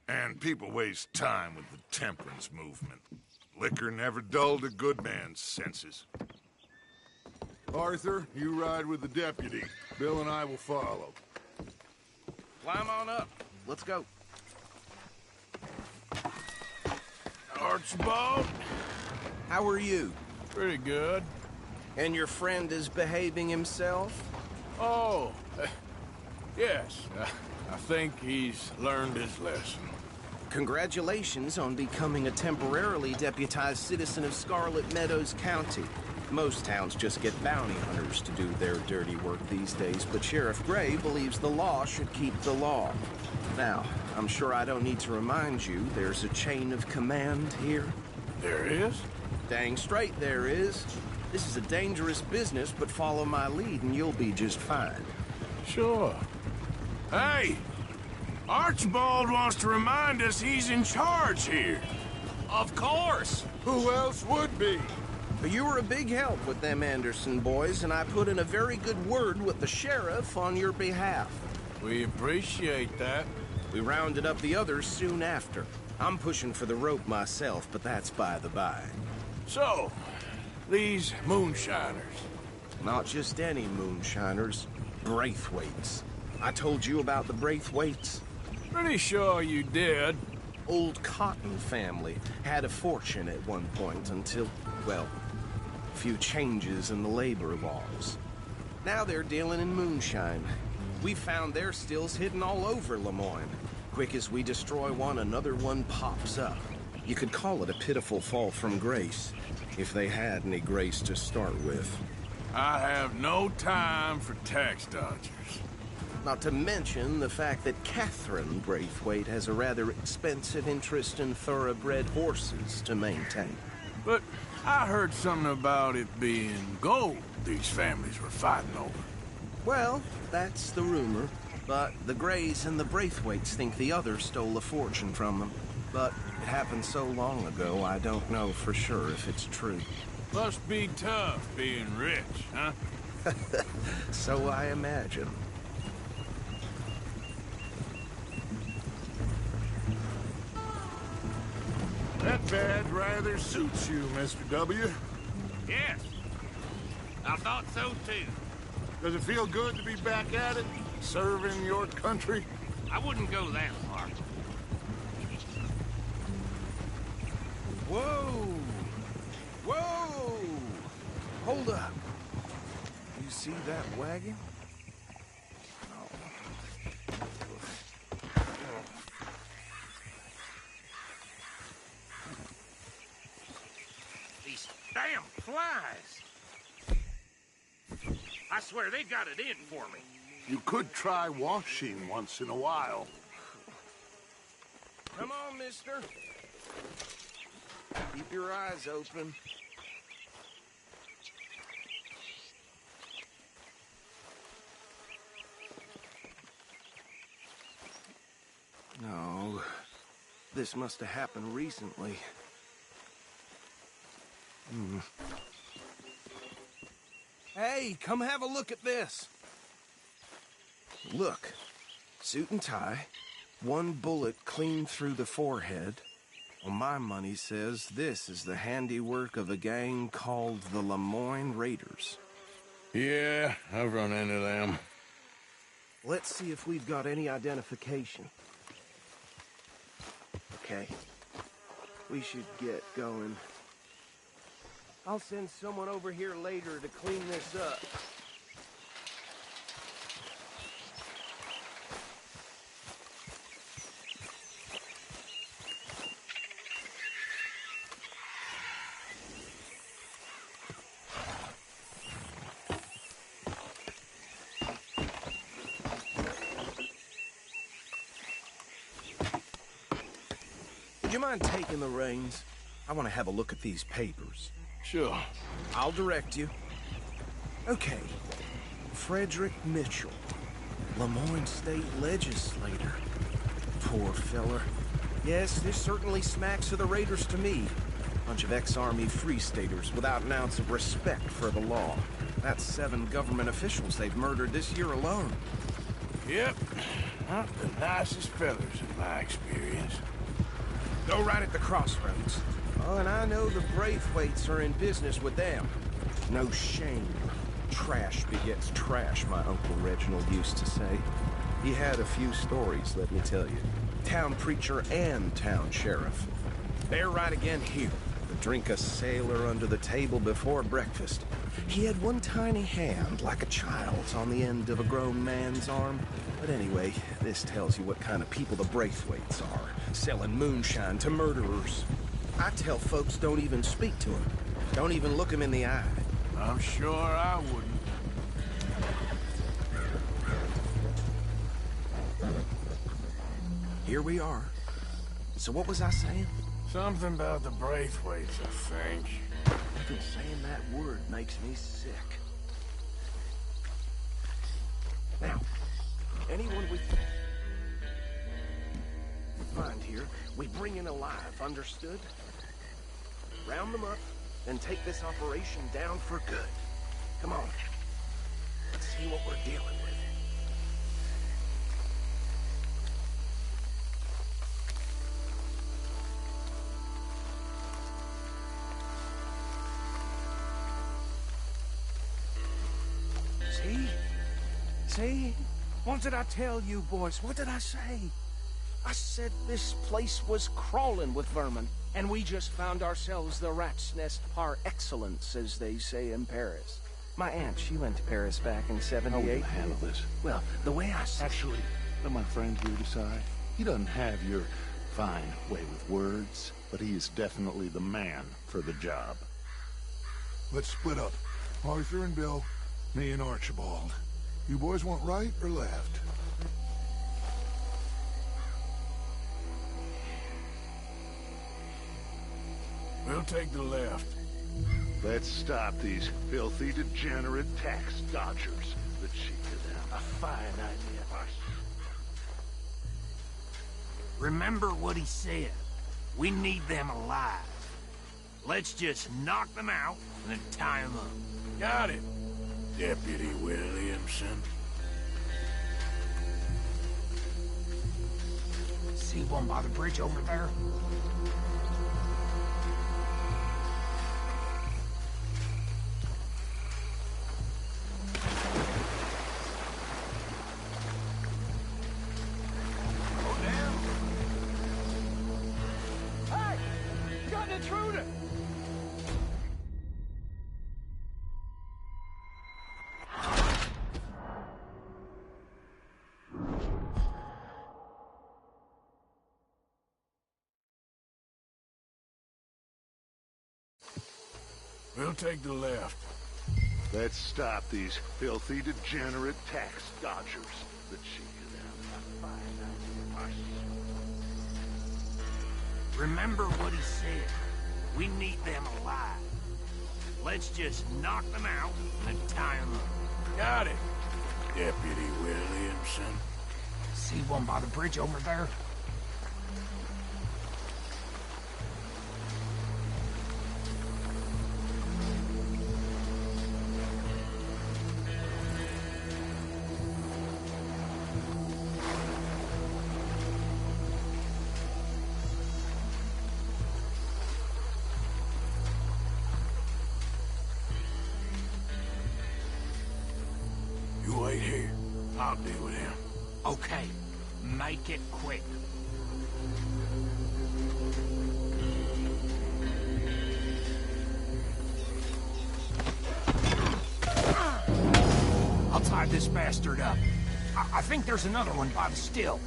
Speaker 10: And people waste time with the temperance movement. Liquor never dulled a good man's senses. Arthur, you ride with the deputy. Bill and I will follow.
Speaker 4: Climb on up. Let's go.
Speaker 1: Archibald?
Speaker 4: How are you?
Speaker 1: Pretty good.
Speaker 4: And your friend is behaving himself?
Speaker 1: Oh, yes. I think he's learned his lesson.
Speaker 4: Congratulations on becoming a temporarily deputized citizen of Scarlet Meadows County. Most towns just get bounty hunters to do their dirty work these days, but Sheriff Gray believes the law should keep the law. Now, I'm sure I don't need to remind you there's a chain of command here.
Speaker 1: There is?
Speaker 4: Dang straight there is. This is a dangerous business, but follow my lead and you'll be just fine.
Speaker 1: Sure. Hey! Archibald wants to remind us he's in charge here.
Speaker 15: Of course.
Speaker 10: Who else would be?
Speaker 4: You were a big help with them Anderson boys, and I put in a very good word with the sheriff on your behalf.
Speaker 1: We appreciate that.
Speaker 4: We rounded up the others soon after. I'm pushing for the rope myself, but that's by the by.
Speaker 1: So, these moonshiners.
Speaker 4: Not just any moonshiners. Braithwaites. I told you about the Braithwaites?
Speaker 1: Pretty sure you did.
Speaker 4: Old Cotton family had a fortune at one point until, well, a few changes in the labor laws. Now they're dealing in moonshine. We found their stills hidden all over Lemoyne. Quick as we destroy one, another one pops up. You could call it a pitiful fall from grace, if they had any grace to start with.
Speaker 1: I have no time for tax dodgers.
Speaker 4: Not to mention the fact that Catherine Braithwaite has a rather expensive interest in thoroughbred horses to maintain.
Speaker 1: But I heard something about it being gold these families were fighting over.
Speaker 4: Well, that's the rumor. But the Grays and the Braithwaites think the others stole a fortune from them. But it happened so long ago, I don't know for sure if it's true.
Speaker 1: Must be tough being rich, huh?
Speaker 4: So I imagine.
Speaker 10: That badge rather suits you, Mr. W.
Speaker 5: Yes. I thought so, too.
Speaker 10: Does it feel good to be back at it, serving your country?
Speaker 5: I wouldn't go that far.
Speaker 4: Whoa! Whoa! Hold up. You see that wagon?
Speaker 5: These damn flies. I swear they got it in for me.
Speaker 10: You could try washing once in a while.
Speaker 4: Come on, mister. Keep your eyes open. No.
Speaker 17: This must have happened recently. Hey, come have a look at this. Look, suit and tie, one bullet clean through the forehead. Well, my money says this is the handiwork of a gang called the Lemoyne Raiders.
Speaker 1: Yeah, I've run into them.
Speaker 17: Let's see if we've got any identification. Okay. We should get going. I'll send someone over here later to clean this up. Would you mind taking the reins? I want to have a look at these papers.
Speaker 1: Sure.
Speaker 17: I'll direct you. Okay. Frederick Mitchell, Lemoyne State Legislator. Poor feller. Yes, this certainly smacks of the Raiders to me. Bunch of ex-Army Free Staters without an ounce of respect for the law. That's 7 government officials they've murdered this year alone.
Speaker 1: Yep. Not the nicest fellas in my experience.
Speaker 17: Go right at the crossroads. Oh, and I know the Braithwaites are in business with them. No shame. Trash begets trash, my Uncle Reginald used to say. He had a few stories, let me tell you. Town preacher and town sheriff. They're right again here. To drink a sailor under the table before breakfast. He had one tiny hand, like a child's, on the end of a grown man's arm. But anyway, this tells you what kind of people the Braithwaites are. Selling moonshine to murderers. I tell folks don't even speak to him. Don't even look him in the eye.
Speaker 1: I'm sure I wouldn't.
Speaker 17: Here we are. So what was I saying?
Speaker 1: Something about the Braithwaites, I think.
Speaker 17: Even saying that word makes me sick. Now, anyone we find here, we bring in alive, understood? Round them up, then take this operation down for good. Come on. Let's see what we're dealing with. See? What did I tell you, boys? What did I say? I said this place was crawling with vermin, and we just found ourselves the rat's nest par excellence, as they say in Paris. My aunt, she went to Paris back in '78.
Speaker 18: How will you handle this?
Speaker 17: Well, the way I said...
Speaker 18: Actually, let my friend here decide. He doesn't have your fine way with words, but he is definitely the man for the job.
Speaker 10: Let's split up. Arthur and Bill, me and Archibald. You boys want right or left?
Speaker 1: We'll take the left.
Speaker 18: Let's stop these filthy, degenerate tax dodgers. The cheek of them. A fine idea.
Speaker 9: Remember what he said. We need them alive. Let's just knock them out and then tie them up.
Speaker 1: Got it, Deputy Williamson.
Speaker 9: See one by the bridge over there?
Speaker 1: We'll take the left.
Speaker 18: Let's stop these filthy, degenerate tax dodgers. The cheek of them. A fine idea.
Speaker 9: Remember what he said. We need them alive. Let's just knock them out and tie them up.
Speaker 1: Got it, Deputy Williamson.
Speaker 9: See one by the bridge over there?
Speaker 1: I'll deal with him.
Speaker 5: Okay, make it quick. I'll tie this bastard up. I think there's another one by the still.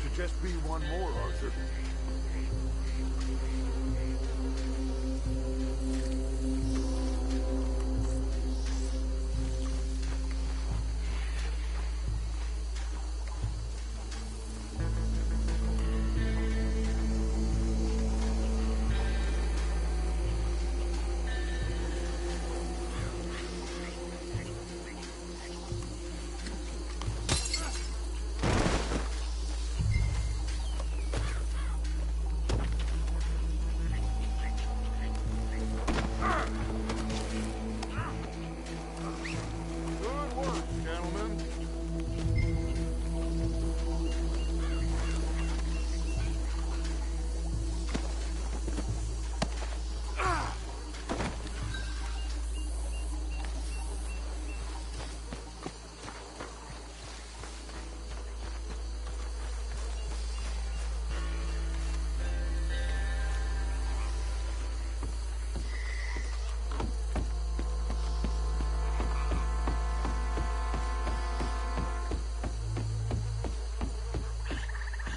Speaker 10: Should just be one more, Arthur. Good work, gentlemen.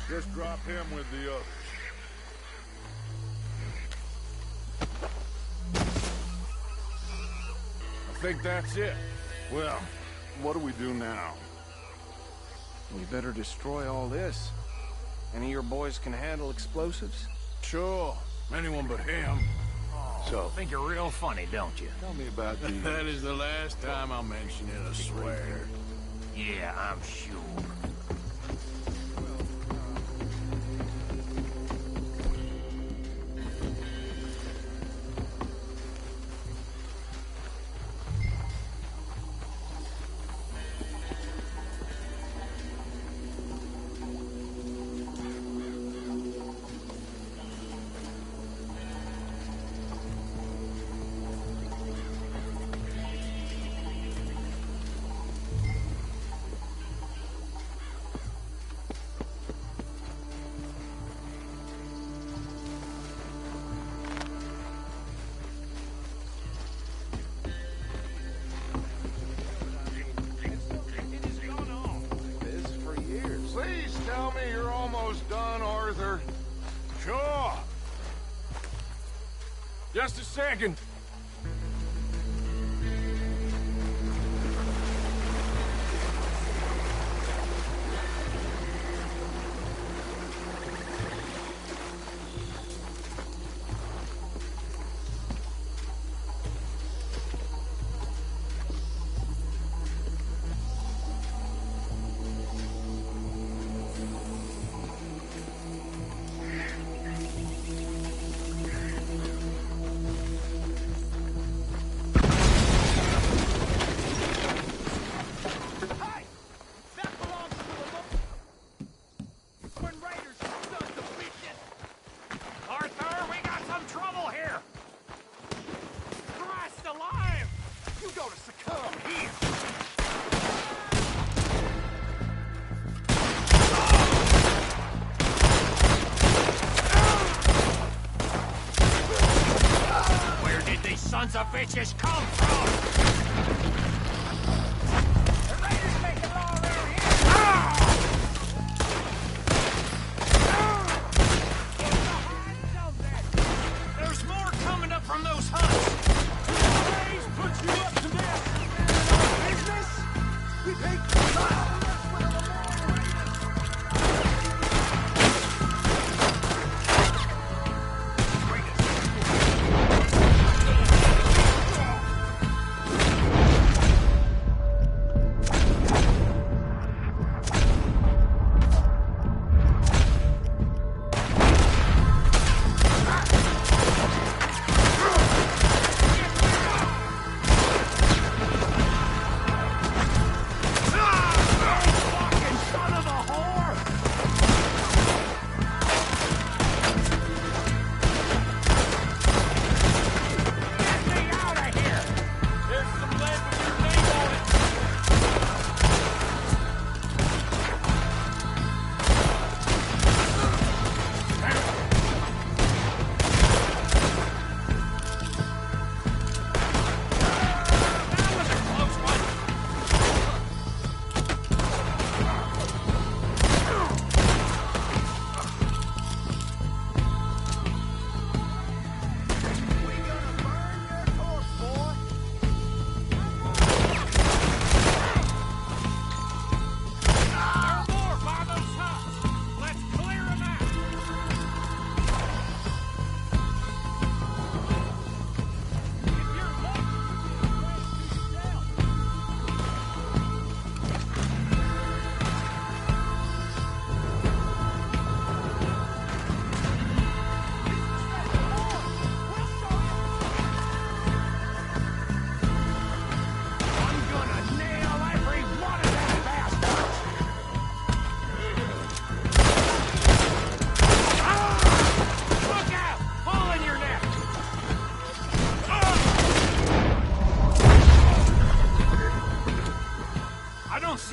Speaker 10: Just drop him with the others.
Speaker 1: I think that's it.
Speaker 10: Well, what do we do now?
Speaker 17: We better destroy all this. Any of your boys can handle explosives?
Speaker 1: Sure. Anyone but him.
Speaker 17: So, think you're real funny, don't you?
Speaker 10: Tell me about these.
Speaker 1: That is the last time I'll mention it, I swear.
Speaker 5: Yeah, I'm sure.
Speaker 10: Please tell me you're almost done, Arthur.
Speaker 1: Sure. Just a second.
Speaker 5: Arthur, we got some trouble here! Christ alive! You go to succumb here! Where did these sons of bitches come from? There's more coming up from those huts! Please put you up to this! Business? We take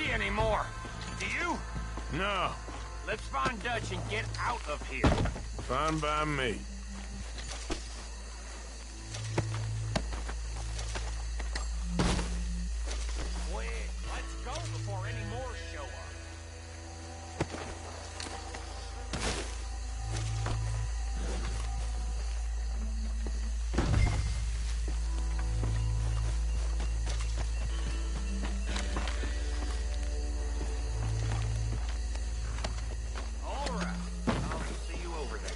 Speaker 19: see any more. Do you?
Speaker 1: No.
Speaker 19: Let's find Dutch and get out of here.
Speaker 1: Fine by me.
Speaker 19: Quick, let's go before any more show up. All right, I'll see you over there.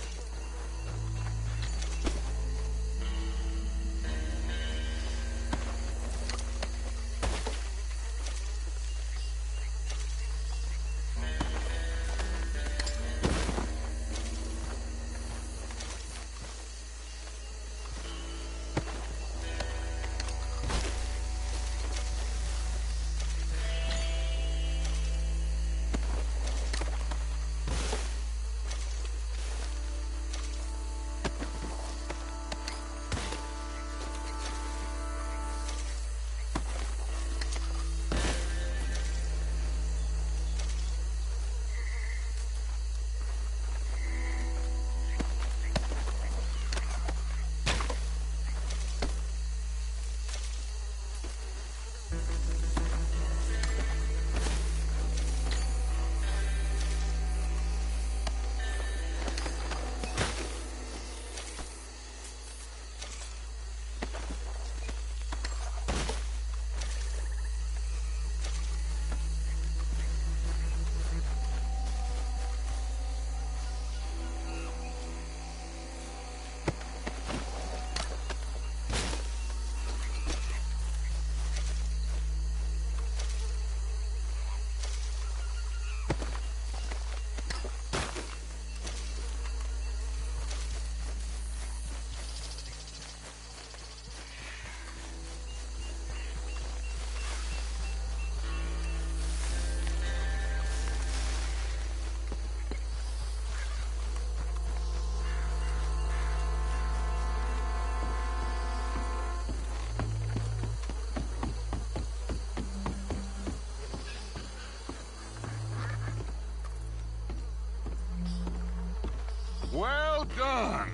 Speaker 10: Well done.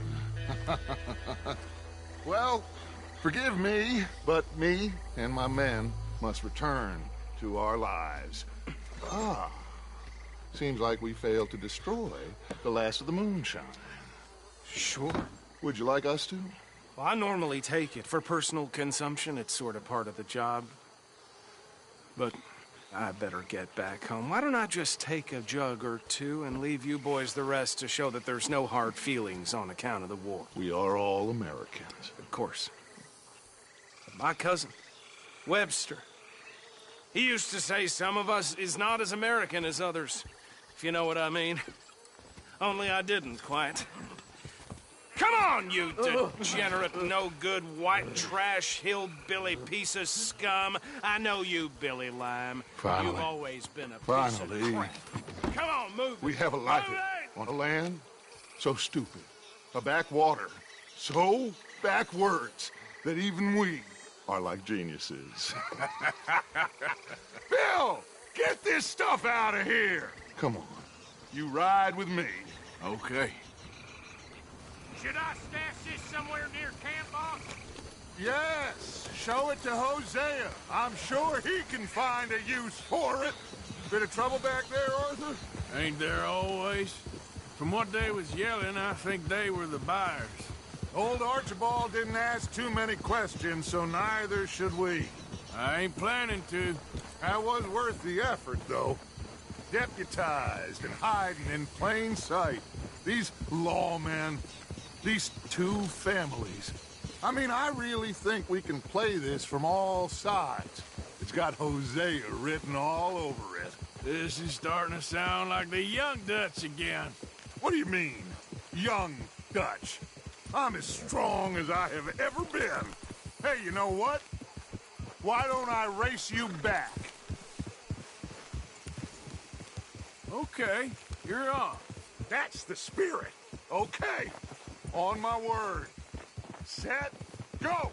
Speaker 10: Well, forgive me, but me and my men must return to our lives. Ah, seems like we failed to destroy the last of the moonshine.
Speaker 17: Sure.
Speaker 10: Would you like us to?
Speaker 17: Well, I normally take it. For personal consumption, it's sort of part of the job. But I better get back home. Why don't I just take a jug or two and leave you boys the rest to show that there's no hard feelings on account of the war?
Speaker 10: We are all Americans.
Speaker 17: Of course. But my cousin, Webster, he used to say some of us is not as American as others, if you know what I mean. Only I didn't quite. Come on, you degenerate, no-good, white trash, hillbilly piece of scum. I know you, Billy Lime.
Speaker 10: Finally.
Speaker 17: You've always been a piece
Speaker 10: Finally.
Speaker 17: of crap. Come on, move
Speaker 10: We
Speaker 17: it.
Speaker 10: have a life
Speaker 17: Move it!
Speaker 10: on a land so stupid, a backwater so backwards that even we are like geniuses. Bill, get this stuff out of here. Come on, you ride with me.
Speaker 1: Okay.
Speaker 19: Should I stash this somewhere near camp, boss?
Speaker 10: Yes, show it to Hosea. I'm sure he can find a use for it. Bit of trouble back there, Arthur?
Speaker 1: Ain't there always? From what they was yelling, I think they were the buyers.
Speaker 10: Old Archibald didn't ask too many questions, so neither should we.
Speaker 1: I ain't planning to.
Speaker 10: That was worth the effort, though. Deputized and hiding in plain sight. These lawmen, these two families. I mean, I really think we can play this from all sides. It's got Hosea written all over it.
Speaker 1: This is starting to sound like the young Dutch again.
Speaker 10: What do you mean, young Dutch? I'm as strong as I have ever been. Hey, you know what? Why don't I race you back?
Speaker 1: Okay, you're on.
Speaker 10: That's the spirit. Okay, on my word. Set, go!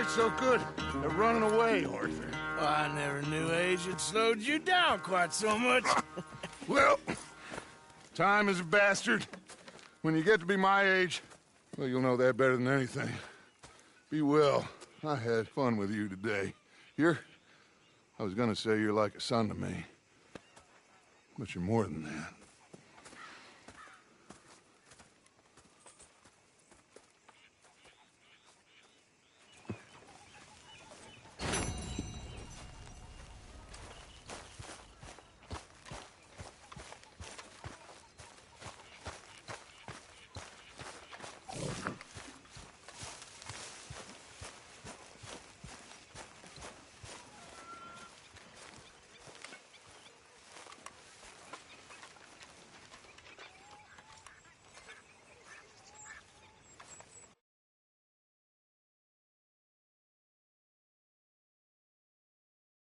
Speaker 10: get so good at running away, Arthur?
Speaker 1: Well, I never knew age had slowed you down quite so much.
Speaker 10: Well, time is a bastard. When you get to be my age, well, you'll know that better than anything. Be well. I had fun with you today. I was gonna say you're like a son to me. But you're more than that.